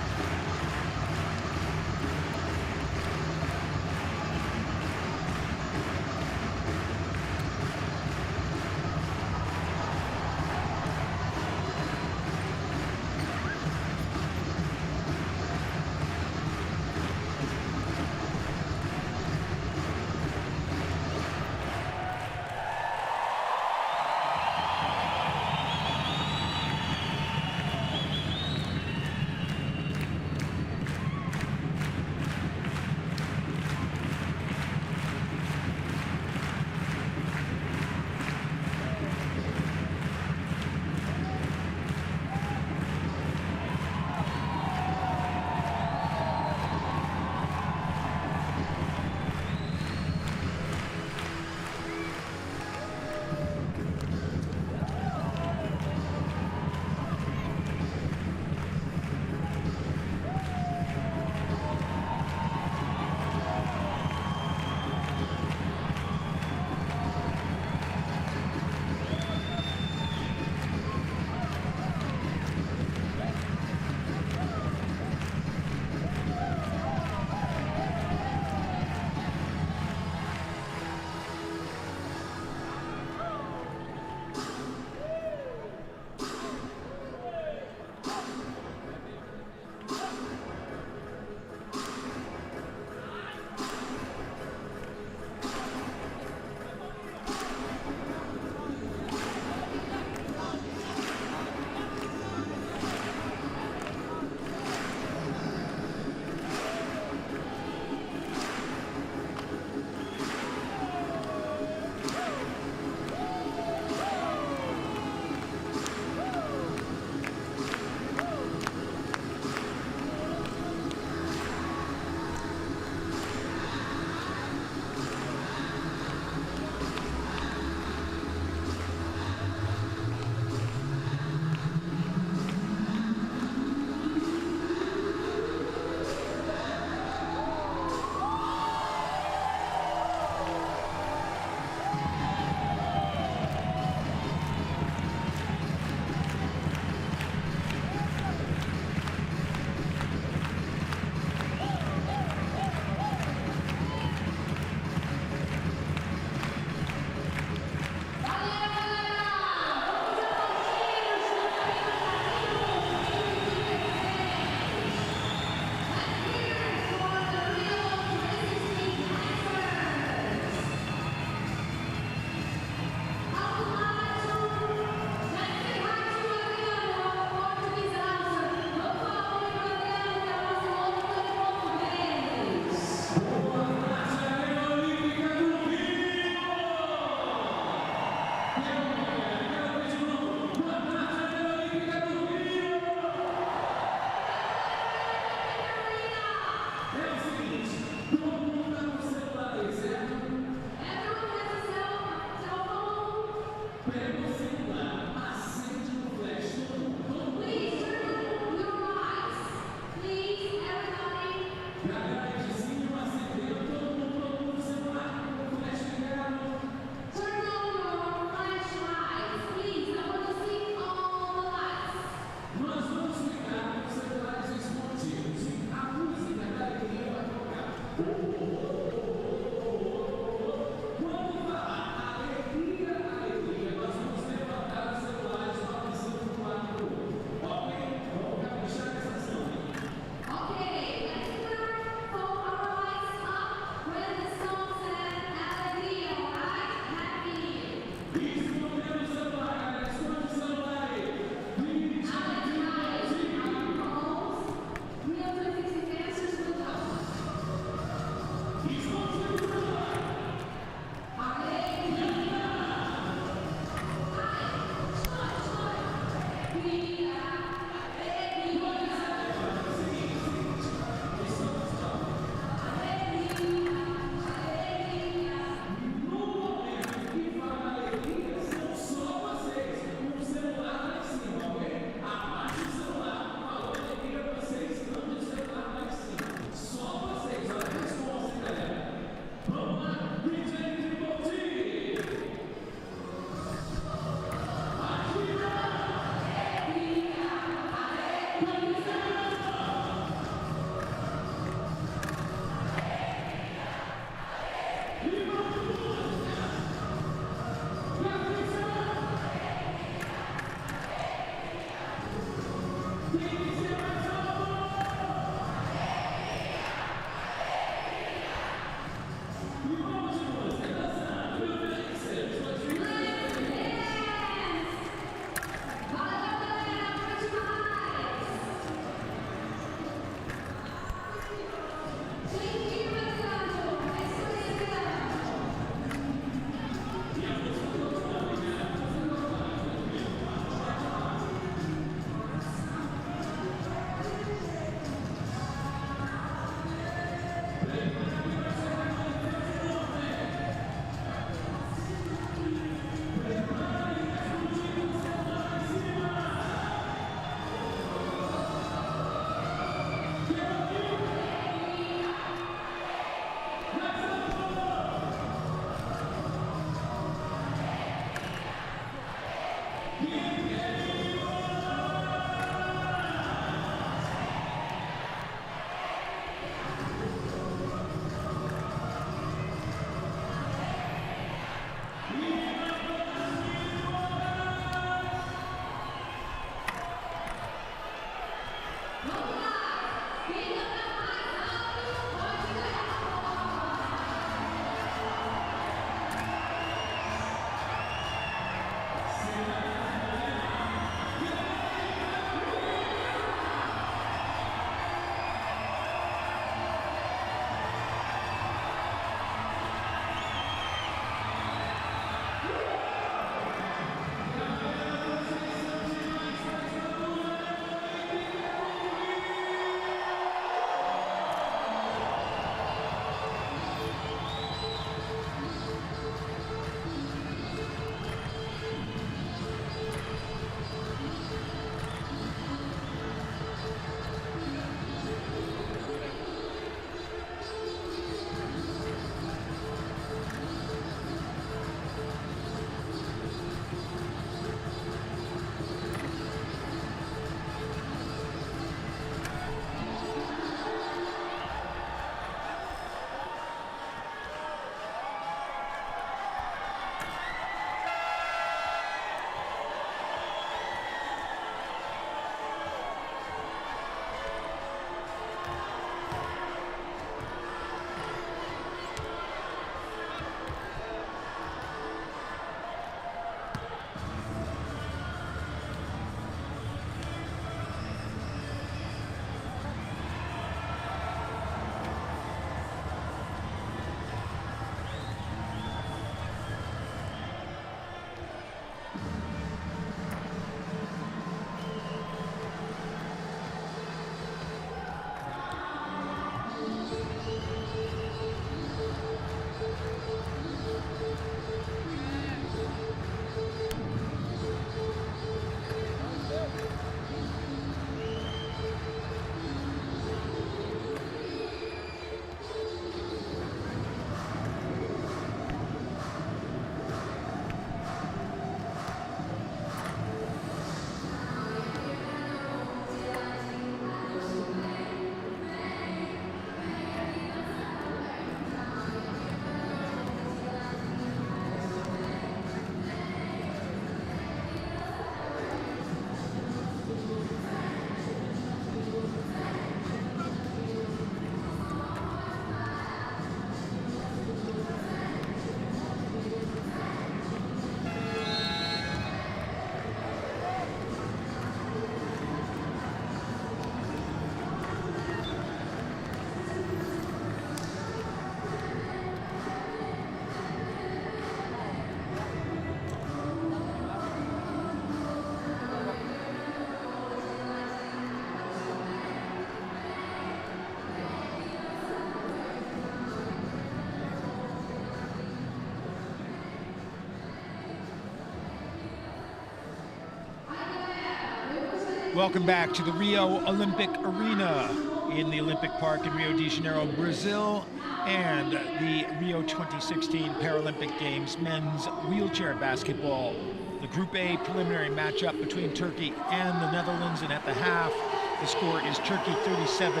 Welcome back to the Rio Olympic Arena in the Olympic Park in Rio de Janeiro, Brazil, and the Rio 2016 Paralympic Games men's wheelchair basketball. The Group A preliminary matchup between Turkey and the Netherlands, and at the half, the score is Turkey 37,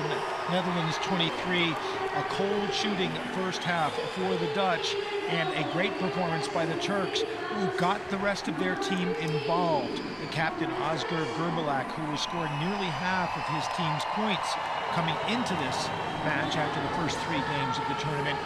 Netherlands 23. A cold shooting first half for the Dutch, and a great performance by the Turks, who got the rest of their team involved. The captain, Özgür Gürbalak, who was scoring nearly half of his team's points coming into this match after the first 3 games of the tournament,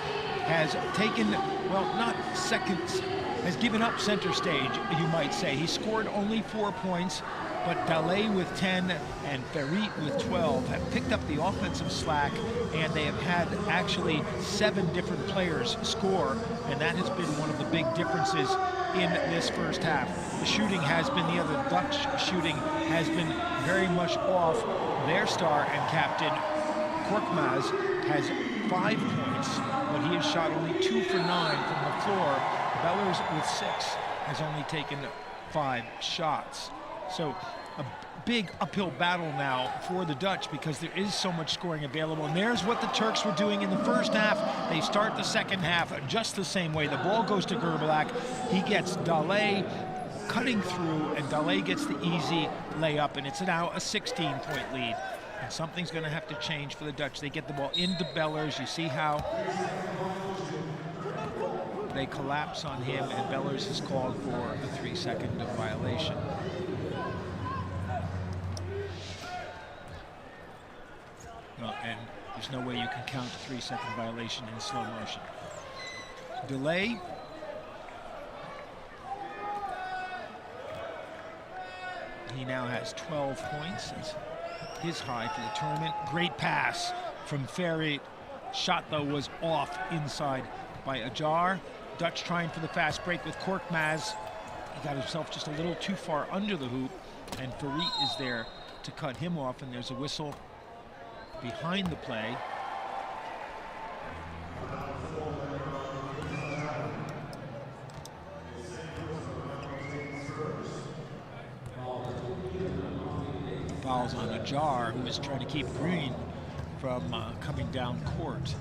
has taken, well, not seconds, has given up center stage, you might say. He scored only 4 points, but Daley with 10 and Ferit with 12 have picked up the offensive slack, and they have had actually 7 different players score, and that has been one of the big differences in this first half. The shooting has been, the other Dutch shooting has been very much off. Their star and captain, Korkmaz, has 5 points, but he has shot only 2 for 9 from the floor. Bellers with 6 has only taken 5 shots. So a big uphill battle now for the Dutch, because there is so much scoring available. And there's what the Turks were doing in the first half. They start the second half just the same way. The ball goes to Gürbalak. He gets Daley cutting through, and Daley gets the easy layup, and it's now a 16-point lead. And something's going to have to change for the Dutch. They get the ball into Bellers. You see how they collapse on him, and Bellers is called for a 3-second violation. And there's no way you can count a 3-second violation in slow motion. Delay. He now has 12 points. It's his high for the tournament. Great pass from Ferit. Shot, though, was off inside by Ajar. Dutch trying for the fast break with Korkmaz. He got himself just a little too far under the hoop, and Ferit is there to cut him off, and there's a whistle behind the play. Fouls on Ajar, who is trying to keep Green from coming down court.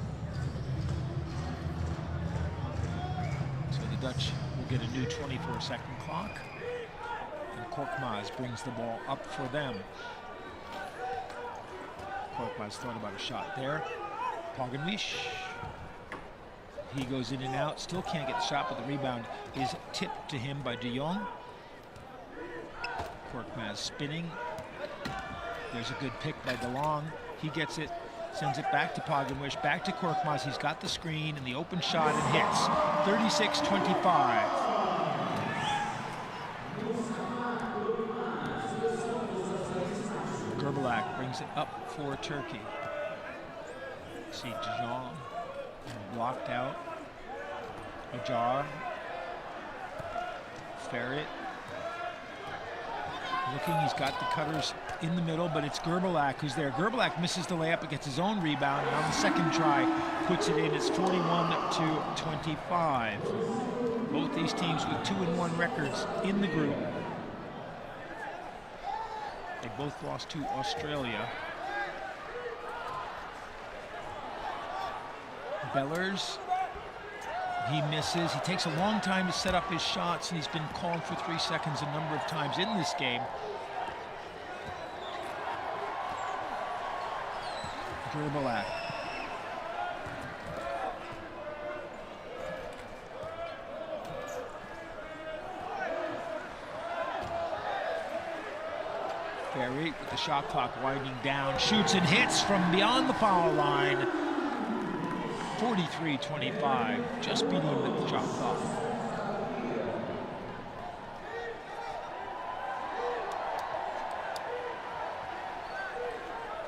So the Dutch will get a new 24-second clock, and Korkmaz brings the ball up for them. Korkmaz thought about a shot there. Poganwish. He goes in and out, still can't get the shot, but the rebound is tipped to him by De Jong. Korkmaz spinning. There's a good pick by DeLong. He gets it, sends it back to Poganwish, back to Korkmaz. He's got the screen and the open shot and hits. 36-25. Gürbalak brings it up for Turkey. See De Jong blocked out. Ajar. Ferit. Looking, he's got the cutters in the middle, but it's Gürbalak who's there. Gürbalak misses the layup, but gets his own rebound, and on the second try, puts it in. It's 41-25. Both these teams with 2-1 records in the group. They both lost to Australia. Bellers, he misses. He takes a long time to set up his shots, and he's been called for 3 seconds a number of times in this game. Gürbalak. Ferit with the shot clock winding down, shoots and hits from beyond the foul line. 43-25, just beating him with the shot clock.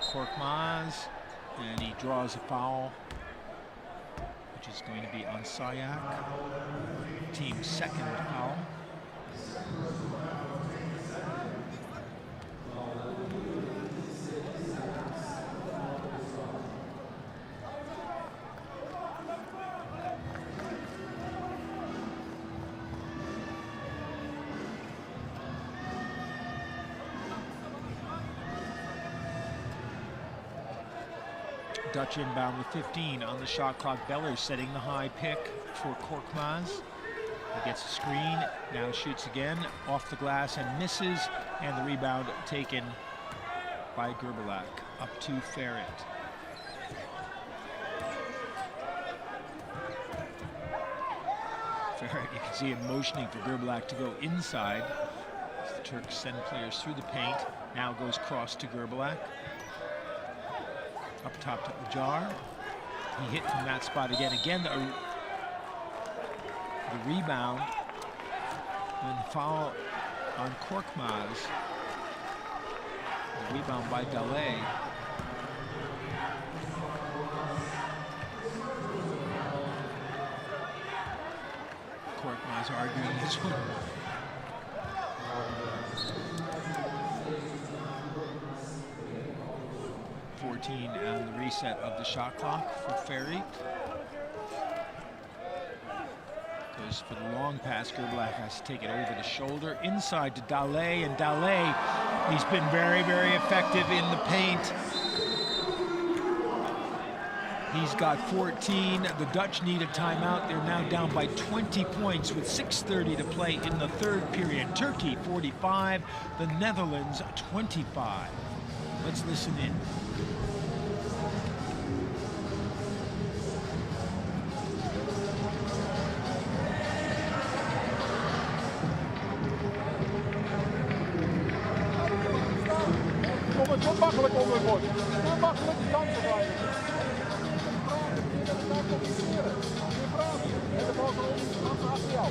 Korkmaz, and he draws a foul, which is going to be on Sayak. Team's second foul. Dutch inbound with 15 on the shot clock. Beller setting the high pick for Korkmaz. He gets a screen, now shoots again, off the glass and misses, and the rebound taken by Gerbelak. Up to Ferret. Ferret, you can see him motioning for Gerbelak to go inside. As the Turks send players through the paint. Now goes cross to Gerbelak. Up top to Ajar. He hit from that spot again. Again, the rebound. And foul on Korkmaz. The rebound by Daley. Korkmaz arguing this one. 14 on the reset of the shot clock for Ferry. Goes for the long pass. Gerbelak has to take it over the shoulder. Inside to Daley, and Daley, he's been very, very effective in the paint. He's got 14. The Dutch need a timeout. They're now down by 20 points with 6:30 to play in the third period. Turkey 45, the Netherlands 25. Let's listen in. Çok makkelijk ondergooien. Heel makkelijk die kant op rijden. Geen vraag. En de bal van ons gaat achter jou.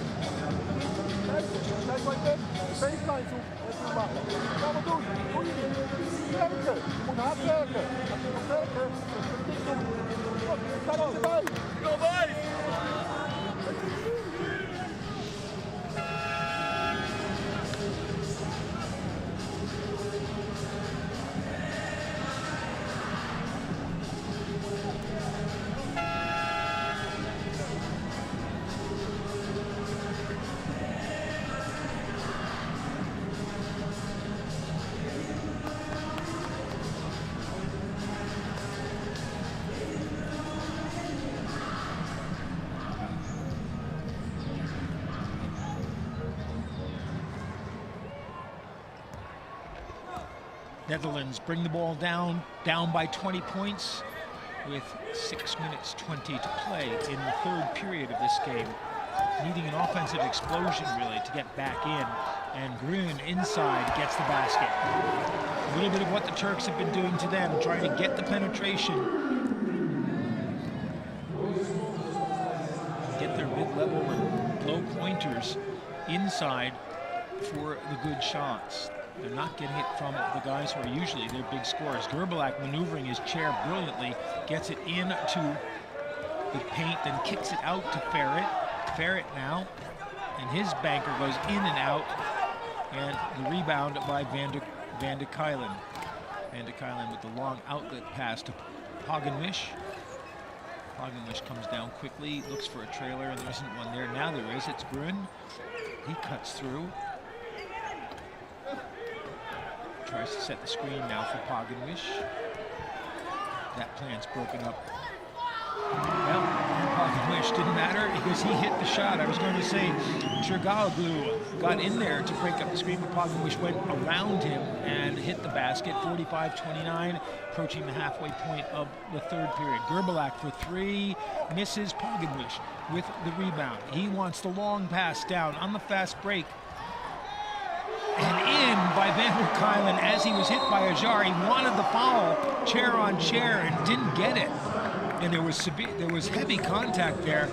Kijk waar je bent. Baseline zoek. Dat is heel makkelijk. Gaan we doen. Goed doen. Werken. Je moet hard werken. Als je moet werken, dan kun je dit doen. Sta er erbij. Go bij. Netherlands bring the ball down by 20 points with 6 minutes 20 to play in the third period of this game. Needing an offensive explosion, really, to get back in. And Grün inside gets the basket. A little bit of what the Turks have been doing to them, trying to get the penetration. Get their mid-level and low pointers inside for the good shots. They're not getting it from the guys who are usually their big scorers. Gerbelak maneuvering his chair brilliantly, gets it into the paint, then kicks it out to Ferret. Ferret now, and his banker goes in and out, and the rebound by Van de Kuylen. Van de Kuylen with the long outlet pass to Pagenwish. Pagenwish comes down quickly, looks for a trailer, and there isn't one there. Now there is, it's Grün. He cuts through. Tries to set the screen now for Pagenwish. That plan's broken up. Well, Pagenwish didn't matter because he hit the shot. I was going to say Turgaloglu got in there to break up the screen, but Pagenwish went around him and hit the basket. 45-29, approaching the halfway point of the third period. Gerbelak for three, misses. Pagenwish with the rebound. He wants the long pass down on the fast break. And in by Van der Kuylen as he was hit by Ajar. He wanted the foul, chair on chair, and didn't get it. And there was heavy contact there.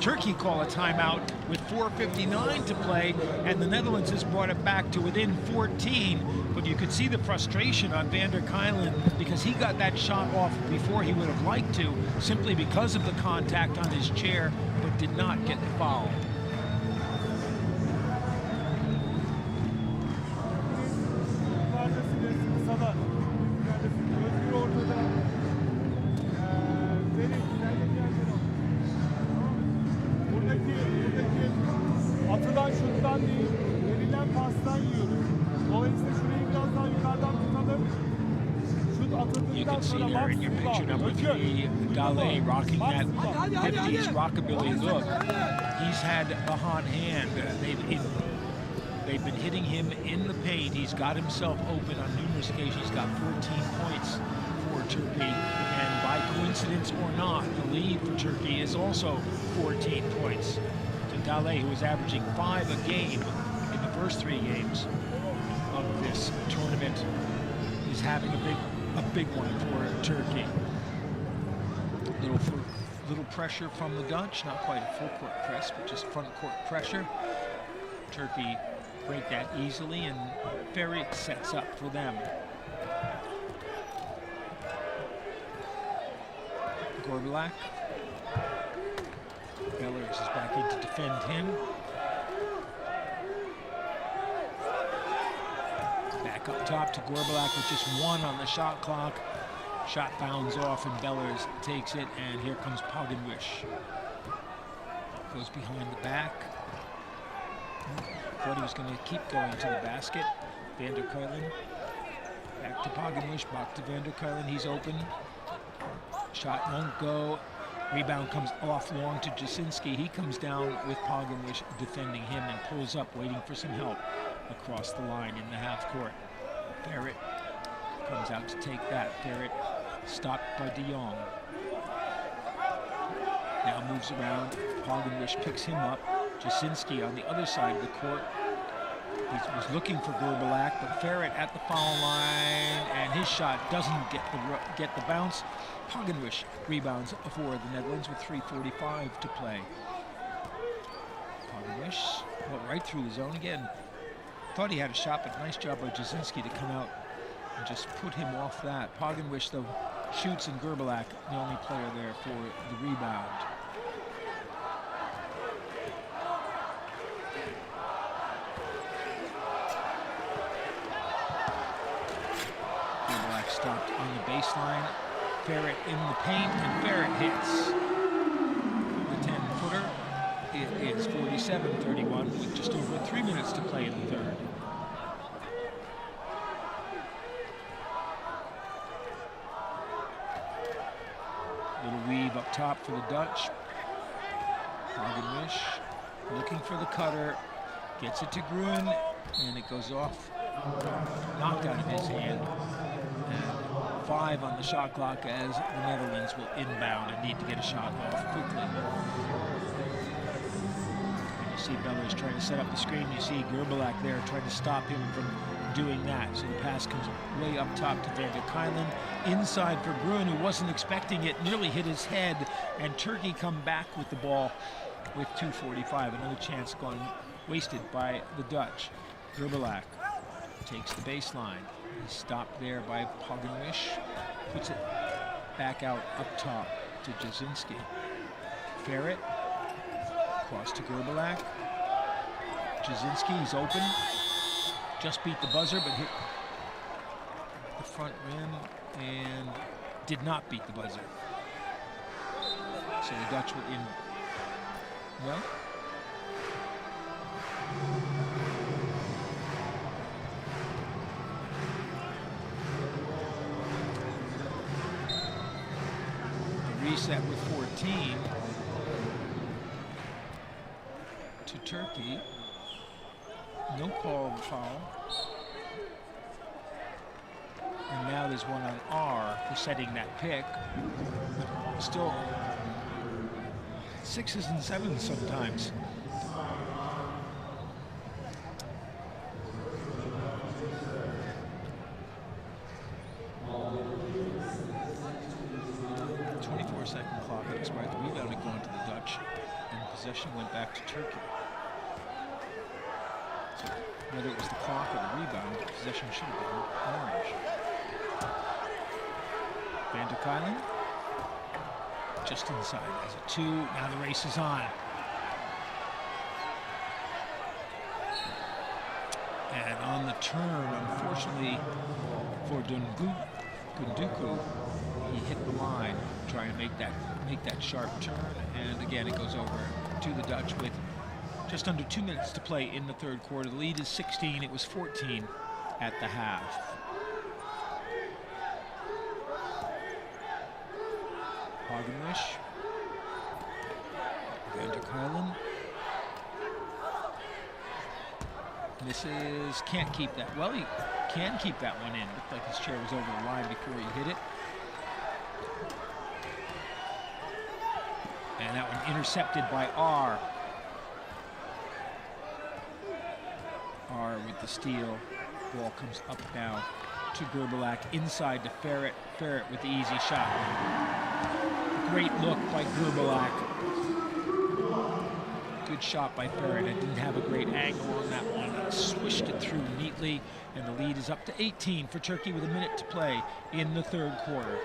Turkey call a timeout with 4:59 to play, and the Netherlands has brought it back to within 14. But you could see the frustration on Van der Kuylen because he got that shot off before he would have liked to, simply because of the contact on his chair, but did not get the foul. Atılan şuttan değil, verilen pastan yiyoruz. Dolayısıyla şurayı biraz daha yukarıdan tutalım. You can see there in your picture number 3, Dale rocking that 50s rockabilly look. He's had the hot hand. They've been hitting him in the paint. He's got himself open on numerous occasions. He's got 14 points for Turkey. And by coincidence or not, the lead for Turkey is also 14 points to Dale, who was averaging 5 a game in the first 3 games of this tournament. He's having a big one for Turkey. Little pressure from the Dutch, not quite a full court press, but just front court pressure. Turkey break that easily, and Ferit sets up for them. Gorbelak. Bellers is back in to defend him. Back up top to Gorbelak with just 1 on the shot clock. Shot bounds off and Bellers takes it, and here comes Pogenwish. Goes behind the back. Thought he was going to keep going to the basket. Van der Kuylen. Back to Pogenwish, back to Van der Kuylen. He's open. Shot won't go. Rebound comes off long to Jasinski. He comes down with Pogenwish defending him and pulls up, waiting for some help across the line in the half court. Ferit comes out to take that. Ferit stopped by De Jong. Now moves around. Pogenwish picks him up. Jasinski on the other side of the court. He was looking for Gorbelak, but Ferit at the foul line, and his shot doesn't get the bounce. Pogenwish rebounds for the Netherlands with 3:45 to play. Pogenwish went right through the zone again. Thought he had a shot, but nice job by Jasinski to come out and just put him off that. Pogenwish, though, shoots, and Gorbelak, the only player there for the rebound. Gorbelak stopped on the baseline. Ferit in the paint, and Ferit hits the 10-footer. It is 47-31 with just over 3 minutes to play in the third. Little weave up top for the Dutch. Pogenwish looking for the cutter, gets it to Gruen, and it goes off, knocked out of his hand. And 5 on the shot clock as the Netherlands will inbound and need to get a shot off quickly. And you see Bellers trying to set up the screen. You see Gorbelak there trying to stop him from doing that. So the pass comes way up top to Van der Kuylen. Inside for Gruen, who wasn't expecting it, nearly hit his head. And Turkey come back with the ball with 2:45. Another chance gone wasted by the Dutch. Gorbelak takes the baseline. He's stopped there by Pogenwish. Puts it back out up top to Jasinski. Ferit. Cross to Gorbelak. Jasinski, he's open. Just beat the buzzer, but hit the front rim and did not beat the buzzer. So the Dutch were in. Well, the reset with 14 to Turkey. No call of foul. And now there's one on R for setting that pick. Still 6s and 7s sometimes. Second clock had expired. The rebound had gone to the Dutch, and possession went back to Turkey. So whether it was the clock or the rebound, possession should have been orange. Van der Kuylen just inside as a 2. Now the race is on. And on the turn, unfortunately for Gunduku, he hit the line trying to make that sharp turn, and again it goes over to the Dutch with just under 2 minutes to play in the third quarter. The lead is 16. It was 14 at the half. Pogenwish. Vander Kylen. Misses, can't keep that. Well, he can keep that one in. Looked like his chair was over the line before he hit it. And that one intercepted by R. R with the steal. Ball comes up now to Gerbalak, inside to Ferret. Ferret with the easy shot. Great look by Gerbalak. Good shot by Ferret. It didn't have a great angle on that one. Swished it through neatly, and the lead is up to 18 for Turkey with a minute to play in the third quarter.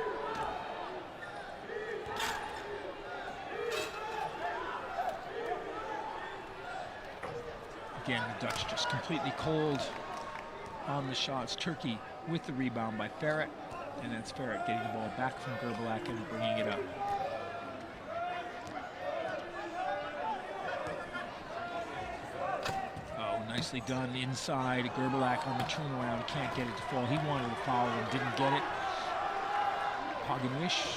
Again, the Dutch just completely cold on the shots. Turkey with the rebound by Ferret, and that's Ferret getting the ball back from Gerbalak and bringing it up. Nicely done inside. Gerbalak on the turnaround, can't get it to fall. He wanted to foul and didn't get it. Pogenwish.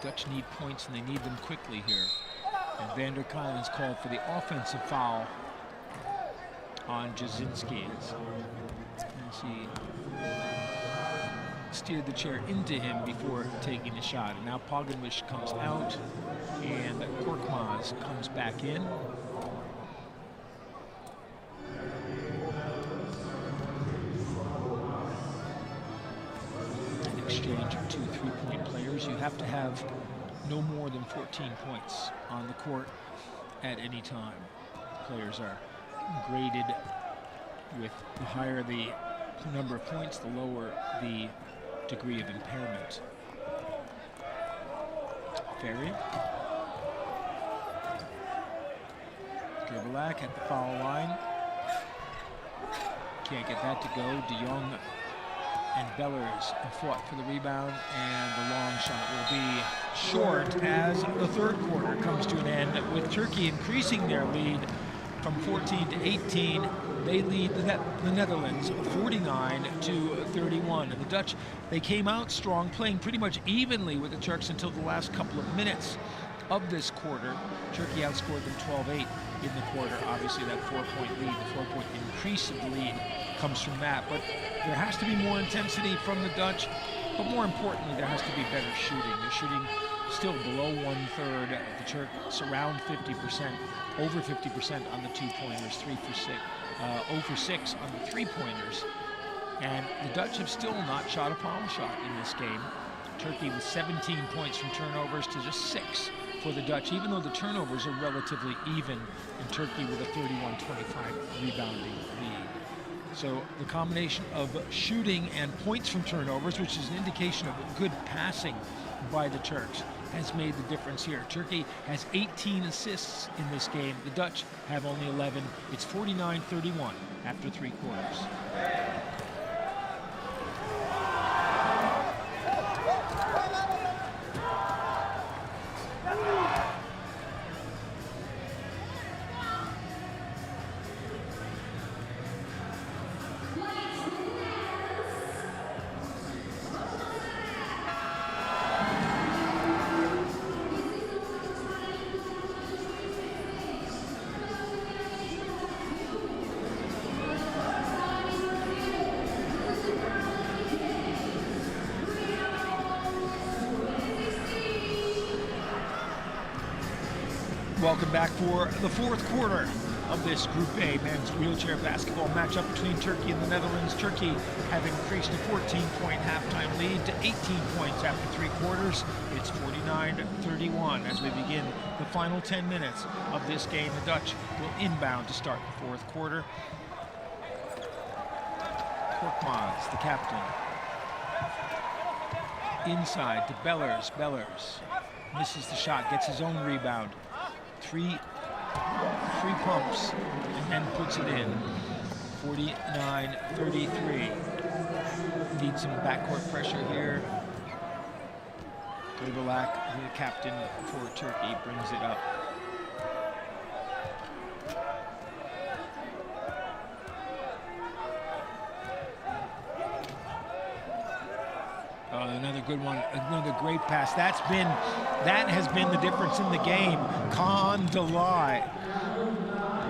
The Dutch need points and they need them quickly here. And Vander Kylen's called for the offensive foul on Jasinski. As he steered the chair into him before taking the shot. And now Pogenwish comes out and Korkmaz comes back in. Exchange of 2 3-point players. You have to have no more than 14 points on the court at any time. Players are graded with the higher the number of points, the lower the degree of impairment. Ferry. Gerbalak at the foul line. Can't get that to go. De Jong and Bellers fought for the rebound, and the long shot will be short as the third quarter comes to an end, with Turkey increasing their lead from 14 to 18. They lead the Netherlands 49-31. And the Dutch, they came out strong, playing pretty much evenly with the Turks until the last couple of minutes of this quarter. Turkey outscored them 12-8 in the quarter. Obviously that 4-point lead, the 4-point increase of the lead comes from that. But there has to be more intensity from the Dutch, but more importantly, there has to be better shooting. They're shooting still below 1/3. The Turks around 50%, over 50% on the 2-pointers, 0 for 6 on the 3-pointers. And the Dutch have still not shot a foul shot in this game. Turkey with 17 points from turnovers to just 6 for the Dutch, even though the turnovers are relatively even, and Turkey with a 31-25 rebounding lead. So the combination of shooting and points from turnovers, which is an indication of good passing by the Turks, has made the difference here. Turkey has 18 assists in this game. The Dutch have only 11. It's 49-31 after 3 quarters. Welcome back for the fourth quarter of this Group A men's wheelchair basketball matchup between Turkey and the Netherlands. Turkey have increased a 14-point halftime lead to 18 points after 3 quarters. It's 49-31 as we begin the final 10 minutes of this game. The Dutch will inbound to start the fourth quarter. Korkmaz, the captain. Inside to Bellers. Bellers misses the shot, gets his own rebound. Three pumps and then puts it in. 49-33. Need some backcourt pressure here. Gerbalak, the captain for Turkey, brings it up. Another good one. Another great pass. That has been the difference in the game. Kondalai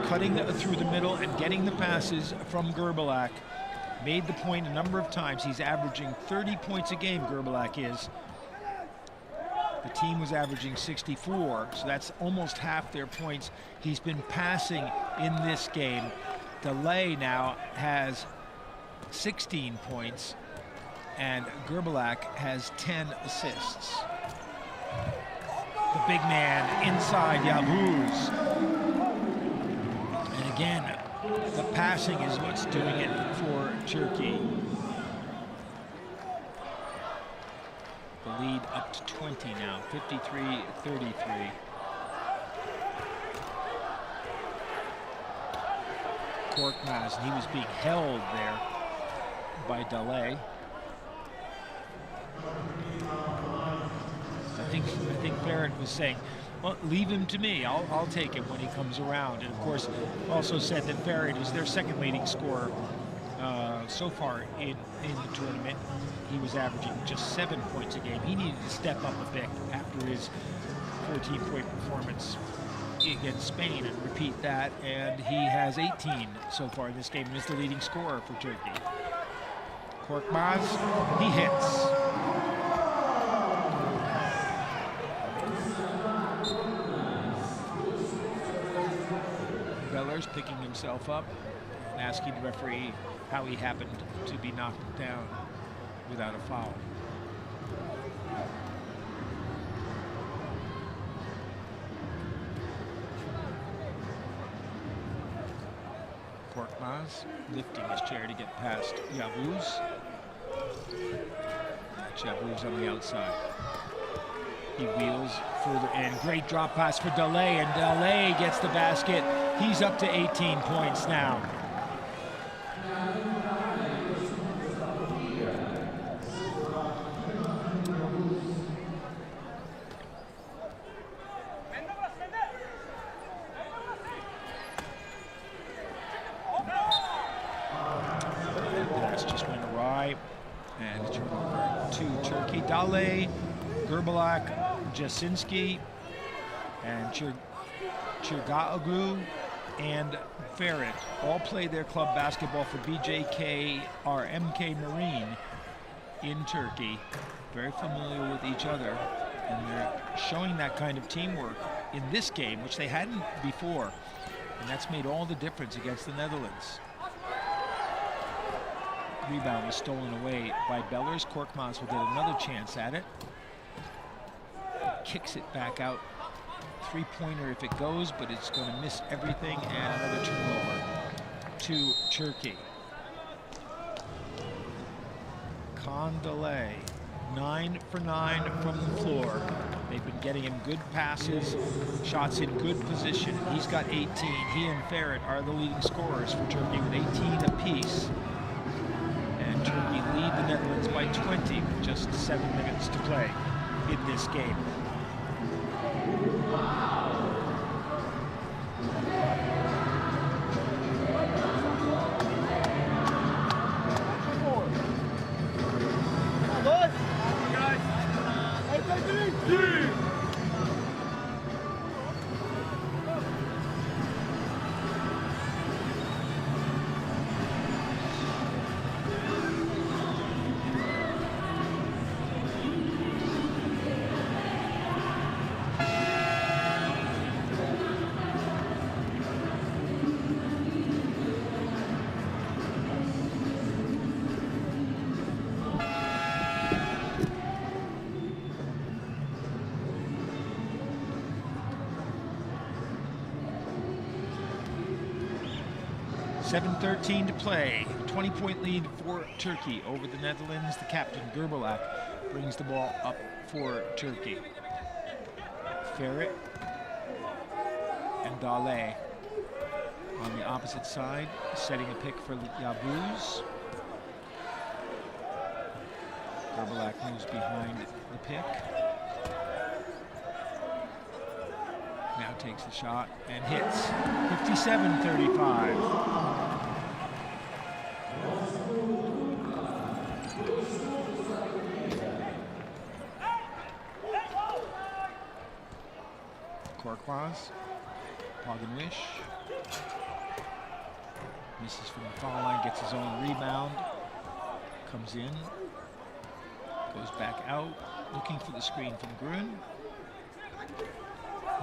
cutting through the middle and getting the passes from Gerbalak. Made the point a number of times. He's averaging 30 points a game, Gerbalak is. The team was averaging 64, so that's almost half their points. He's been passing in this game. Delay now has 16 points, and Gerbalak has 10 assists. The big man inside Yavuz. And again, the passing is what's doing it for Turkey. The lead up to 20 now, 53-33. Korkmaz, he was being held there by Delay. I think Barrett was saying, well, leave him to me. I'll take him when he comes around. And of course, also said that Barrett was their second leading scorer so far in the tournament. He was averaging just 7 points a game. He needed to step up a bit after his 14-point performance against Spain and repeat that. And he has 18 so far in this game and is the leading scorer for Turkey. Korkmaz, he hits. Beller's picking himself up and asking the referee how he happened to be knocked down without a foul. Korkmaz lifting his chair to get past Yavuz. Yavuz on the outside. He wheels further in. Great drop pass for Delay, and Delay gets the basket. He's up to 18 points now. That's just went awry, and it's turnover to Turkey. Delay, Gerbalak, Jasinski, and Chirgaoglu and Ferret all play their club basketball for BJK or MK Marine in Turkey. Very familiar with each other, and they're showing that kind of teamwork in this game, which they hadn't before, and that's made all the difference against the Netherlands. Rebound was stolen away by Bellers. Korkmaz will get another chance at it. Kicks it back out. Three-pointer if it goes, but it's going to miss everything, and another turnover to Turkey. Kondalai, 9 for 9 from the floor. They've been getting him good passes, shots in good position. He's got 18. He and Ferret are the leading scorers for Turkey with 18 apiece. And Turkey lead the Netherlands by 20 with just 7 minutes to play in this game. .13 to play. 20-point lead for Turkey over the Netherlands. The captain, Gerbalak, brings the ball up for Turkey. Ferret and Dale on the opposite side, setting a pick for Yavuz. Gerbalak moves behind the pick. Now takes the shot and hits. 57-35. Korkmaz. Paganwish. Misses from the foul line, gets his own rebound. Comes in. Goes back out, looking for the screen from Grun.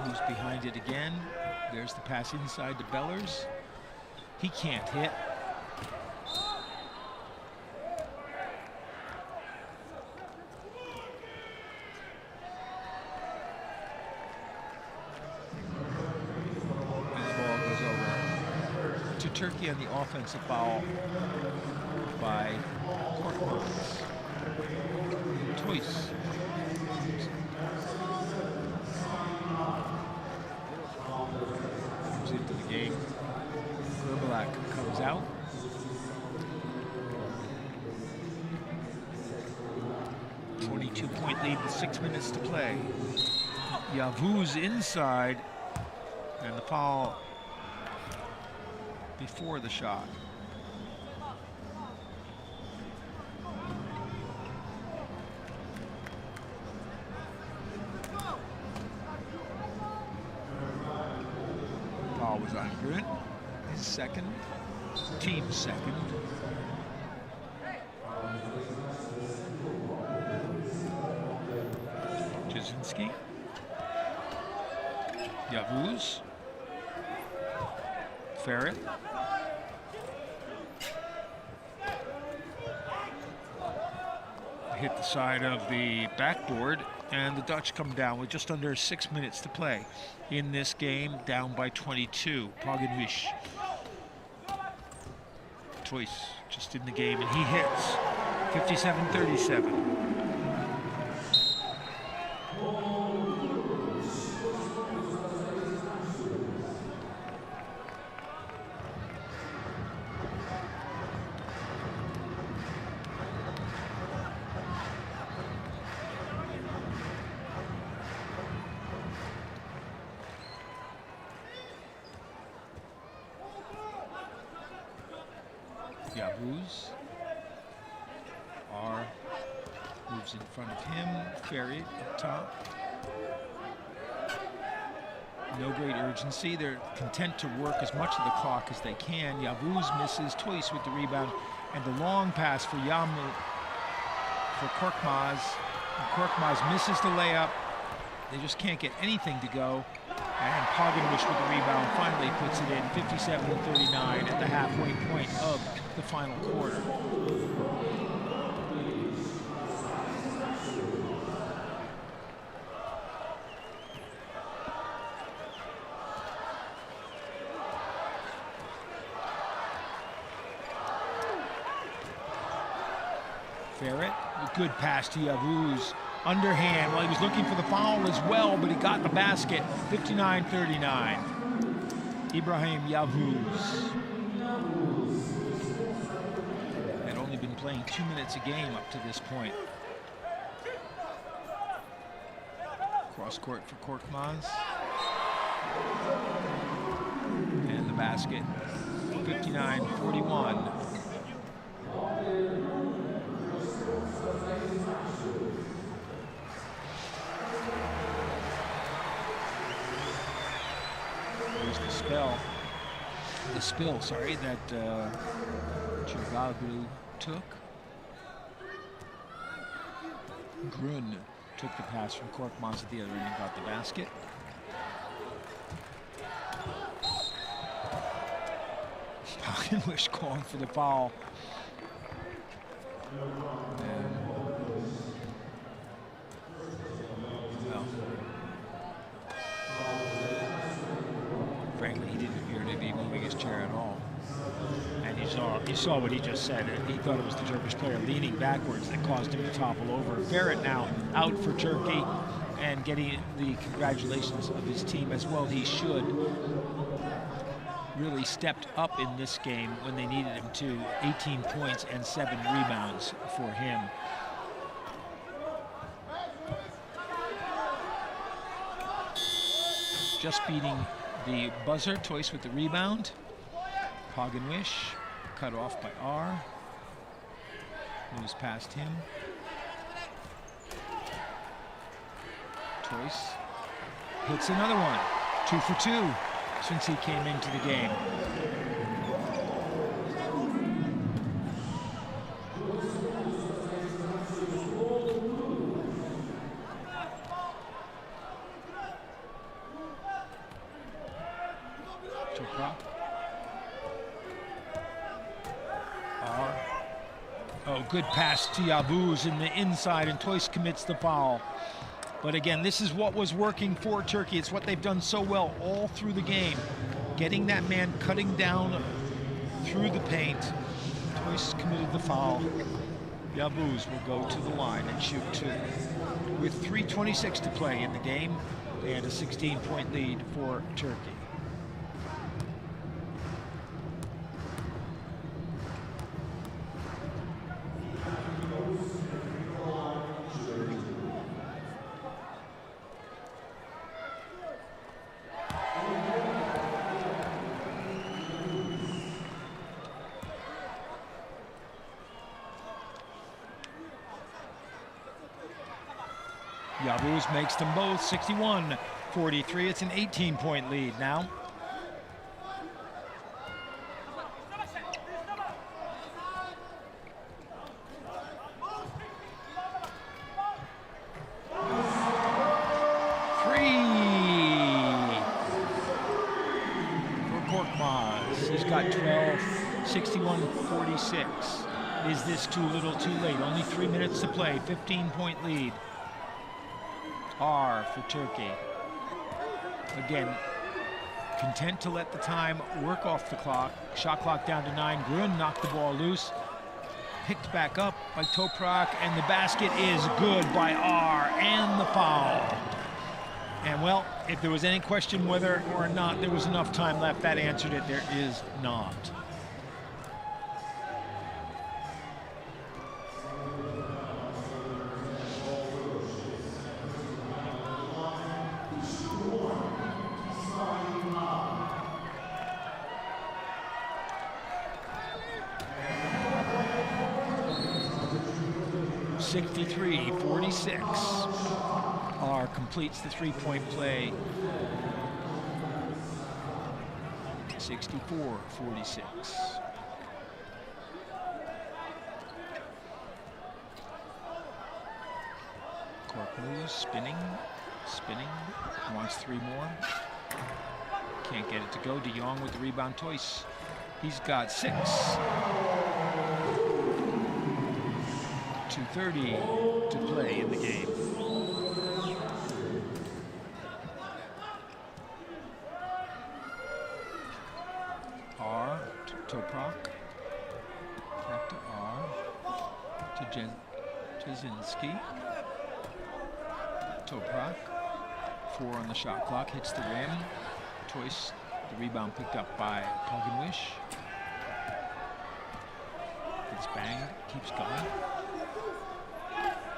Moves behind it again. There's the pass inside to Bellers. He can't hit. And the ball goes over to Turkey on the offensive foul by Korkmaz. Toys. Comes into the game. Gerbalak comes out. A 22-point lead with 6 minutes to play. Yavuz inside, and the foul before the shot. Was on Grun, his second, team second. Jasinski, Yavuz, Ferret, hit the side of the backboard, and the Dutch come down with just under 6 minutes to play in this game, down by 22. Paganwish. Toys just in the game, and he hits. 57-37. Yavuz. R moves in front of him. Ferry up top. No great urgency. They're content to work as much of the clock as they can. Yavuz misses. Toys with the rebound. And the long pass for Yamu for Korkmaz. And Korkmaz misses the layup. They just can't get anything to go. And Paganwish with the rebound finally puts it in, 57-39 at the halfway point of the final quarter. Ferret, a good pass to Yavuz. Underhand, well, he was looking for the foul as well, but he got the basket. 59-39. Ibrahim Yavuz had only been playing 2 minutes a game up to this point. Cross court for Korkmaz. And the basket. 59-41. The spill, that Chiraglu took. Grun took the pass from Korkmaz at the other end and got the basket. Paganwish calling for the foul. And, well, frankly, he didn't appear to be moving his chair at all. And you saw what he just said. He thought it was the Turkish player leaning backwards that caused him to topple over. Ferret now out for Turkey and getting the congratulations of his team as well. He should. Really stepped up in this game when they needed him to. 18 points and 7 rebounds for him. Just beating the buzzer. Toys with the rebound. Paganwish cut off by R. Moves past him. Toys hits another one. 2 for 2 since he came into the game. Oh, good pass to Yavuz in the inside, and Toys commits the foul. But again, this is what was working for Turkey. It's what they've done so well all through the game. Getting that man cutting down through the paint. Toys committed the foul. Yavuz will go to the line and shoot 2. With 3:26 to play in the game and a 16-point lead for Turkey. Yavuz makes them both 61-43. It's an 18-point lead now. He's got 12, 61-46. Is this too little, too late? Only 3 minutes to play, 15-point lead. R for Turkey. Again, content to let the time work off the clock. Shot clock down to 9. Grun knocked the ball loose. Picked back up by Toprak, and the basket is good by R, and the foul. And well, if there was any question whether or not there was enough time left, that answered it. There is not. R completes the three-point play. 64-46. Cork moves, spinning, wants 3 more. Can't get it to go. De Jong with the rebound. Toys, he's got 6. 2:30 to play in the game. R to Toprak. Back to R. To Jasinski. Toprak. 4 on the shot clock. Hits the rim. Toys, the rebound picked up by Poginwish. It's banged. Keeps going.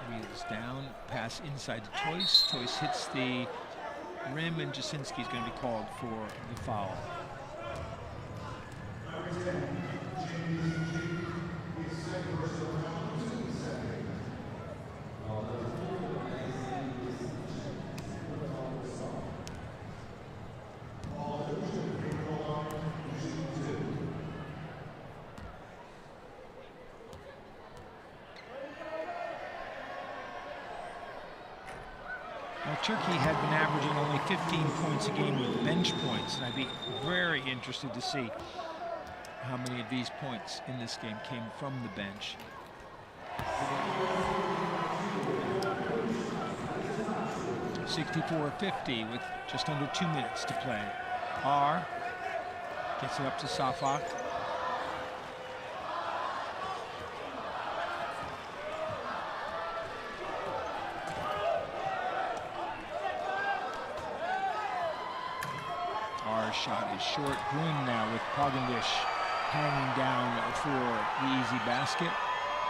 Wheels down, pass inside to Toys. Toys hits the rim, and Jasinski's going to be called for the foul. Turkey had been averaging only 15 points a game with bench points, and I'd be very interested to see how many of these points in this game came from the bench. (64-50) with just under 2 minutes to play. R gets it up to Safak. Shot is short. Grun now with Poginwish hanging down for the easy basket.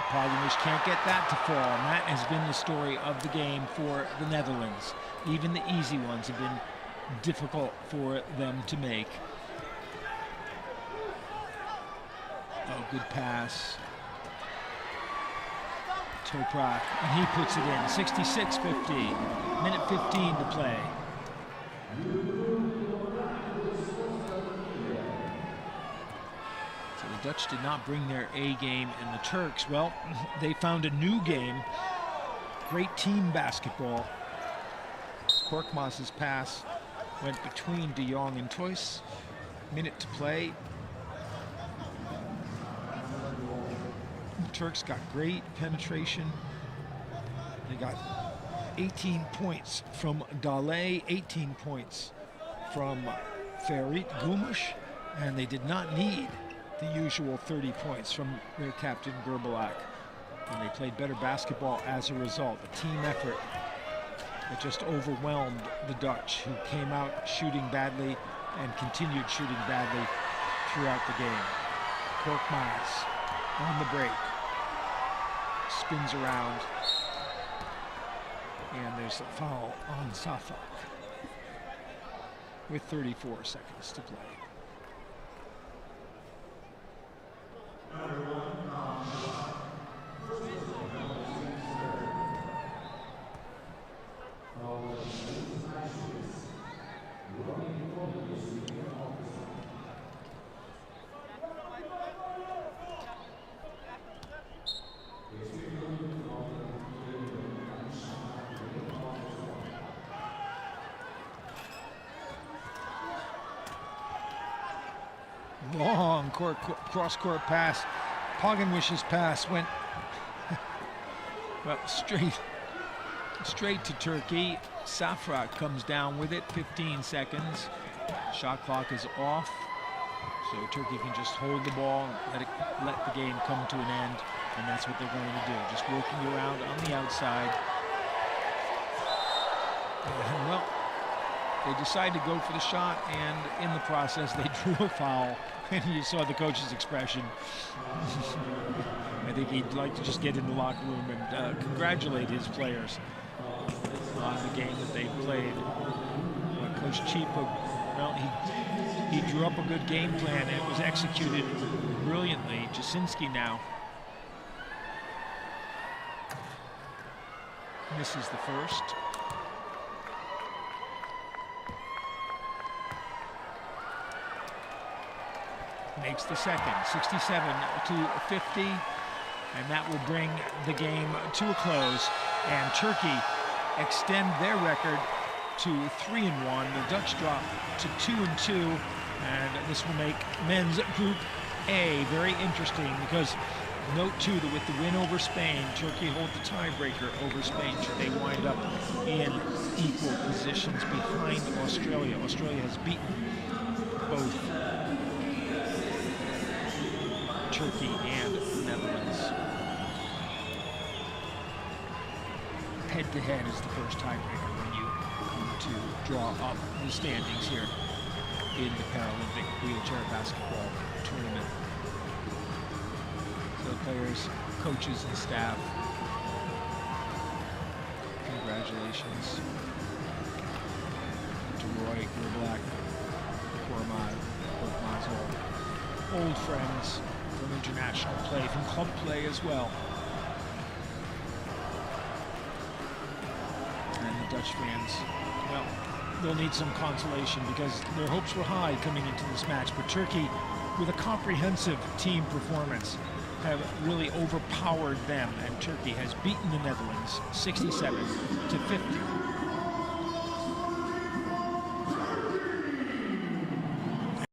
Poginwish can't get that to fall, and that has been the story of the game for the Netherlands. Even the easy ones have been difficult for them to make. Oh, good pass. Toprak, and he puts it in. 66-50. Minute 15 to play. So the Dutch did not bring their A game, and the Turks, well, they found a new game. Great team basketball. Korkmaz's pass went between De Jong and Toys. Minute to play. The Turks got great penetration. They got 18 points from Dale, 18 points from Ferit Gumush, and they did not need the usual 30 points from their captain Gerbalak. And they played better basketball as a result. A team effort that just overwhelmed the Dutch, who came out shooting badly and continued shooting badly throughout the game. Korkmaz on the break, spins around, and there's a foul on Safak with 34 seconds to play. Long cross-court pass. Poganwish's pass went well straight to Turkey. Safrak comes down with it. 15 seconds. Shot clock is off, so Turkey can just hold the ball and let the game come to an end, and that's what they're going to do. Just working around on the outside. And, well, they decided to go for the shot, and in the process, they drew a foul. And you saw the coach's expression. I think he'd like to just get in the locker room and congratulate his players on the game that they played. Coach Chipa, well, he drew up a good game plan, and it was executed brilliantly. Jasinski now misses the first. Makes the second, 67 to 50, and that will bring the game to a close. And Turkey extend their record to 3-1. The Dutch drop to 2-2, and this will make men's Group A very interesting, because note too that with the win over Spain, Turkey hold the tiebreaker over Spain should they wind up in equal positions behind Australia. Australia has beaten both Turkey and the Netherlands. Head-to-head is the first tiebreaker when you come to draw up the standings here in the Paralympic wheelchair basketball tournament. So players, coaches, and staff, congratulations to Roy, Gerbalak, Korkmaz, old friends from international play, from club play as well. And the Dutch fans, well, they'll need some consolation because their hopes were high coming into this match, but Turkey, with a comprehensive team performance, have really overpowered them, and Turkey has beaten the Netherlands 67 to 50.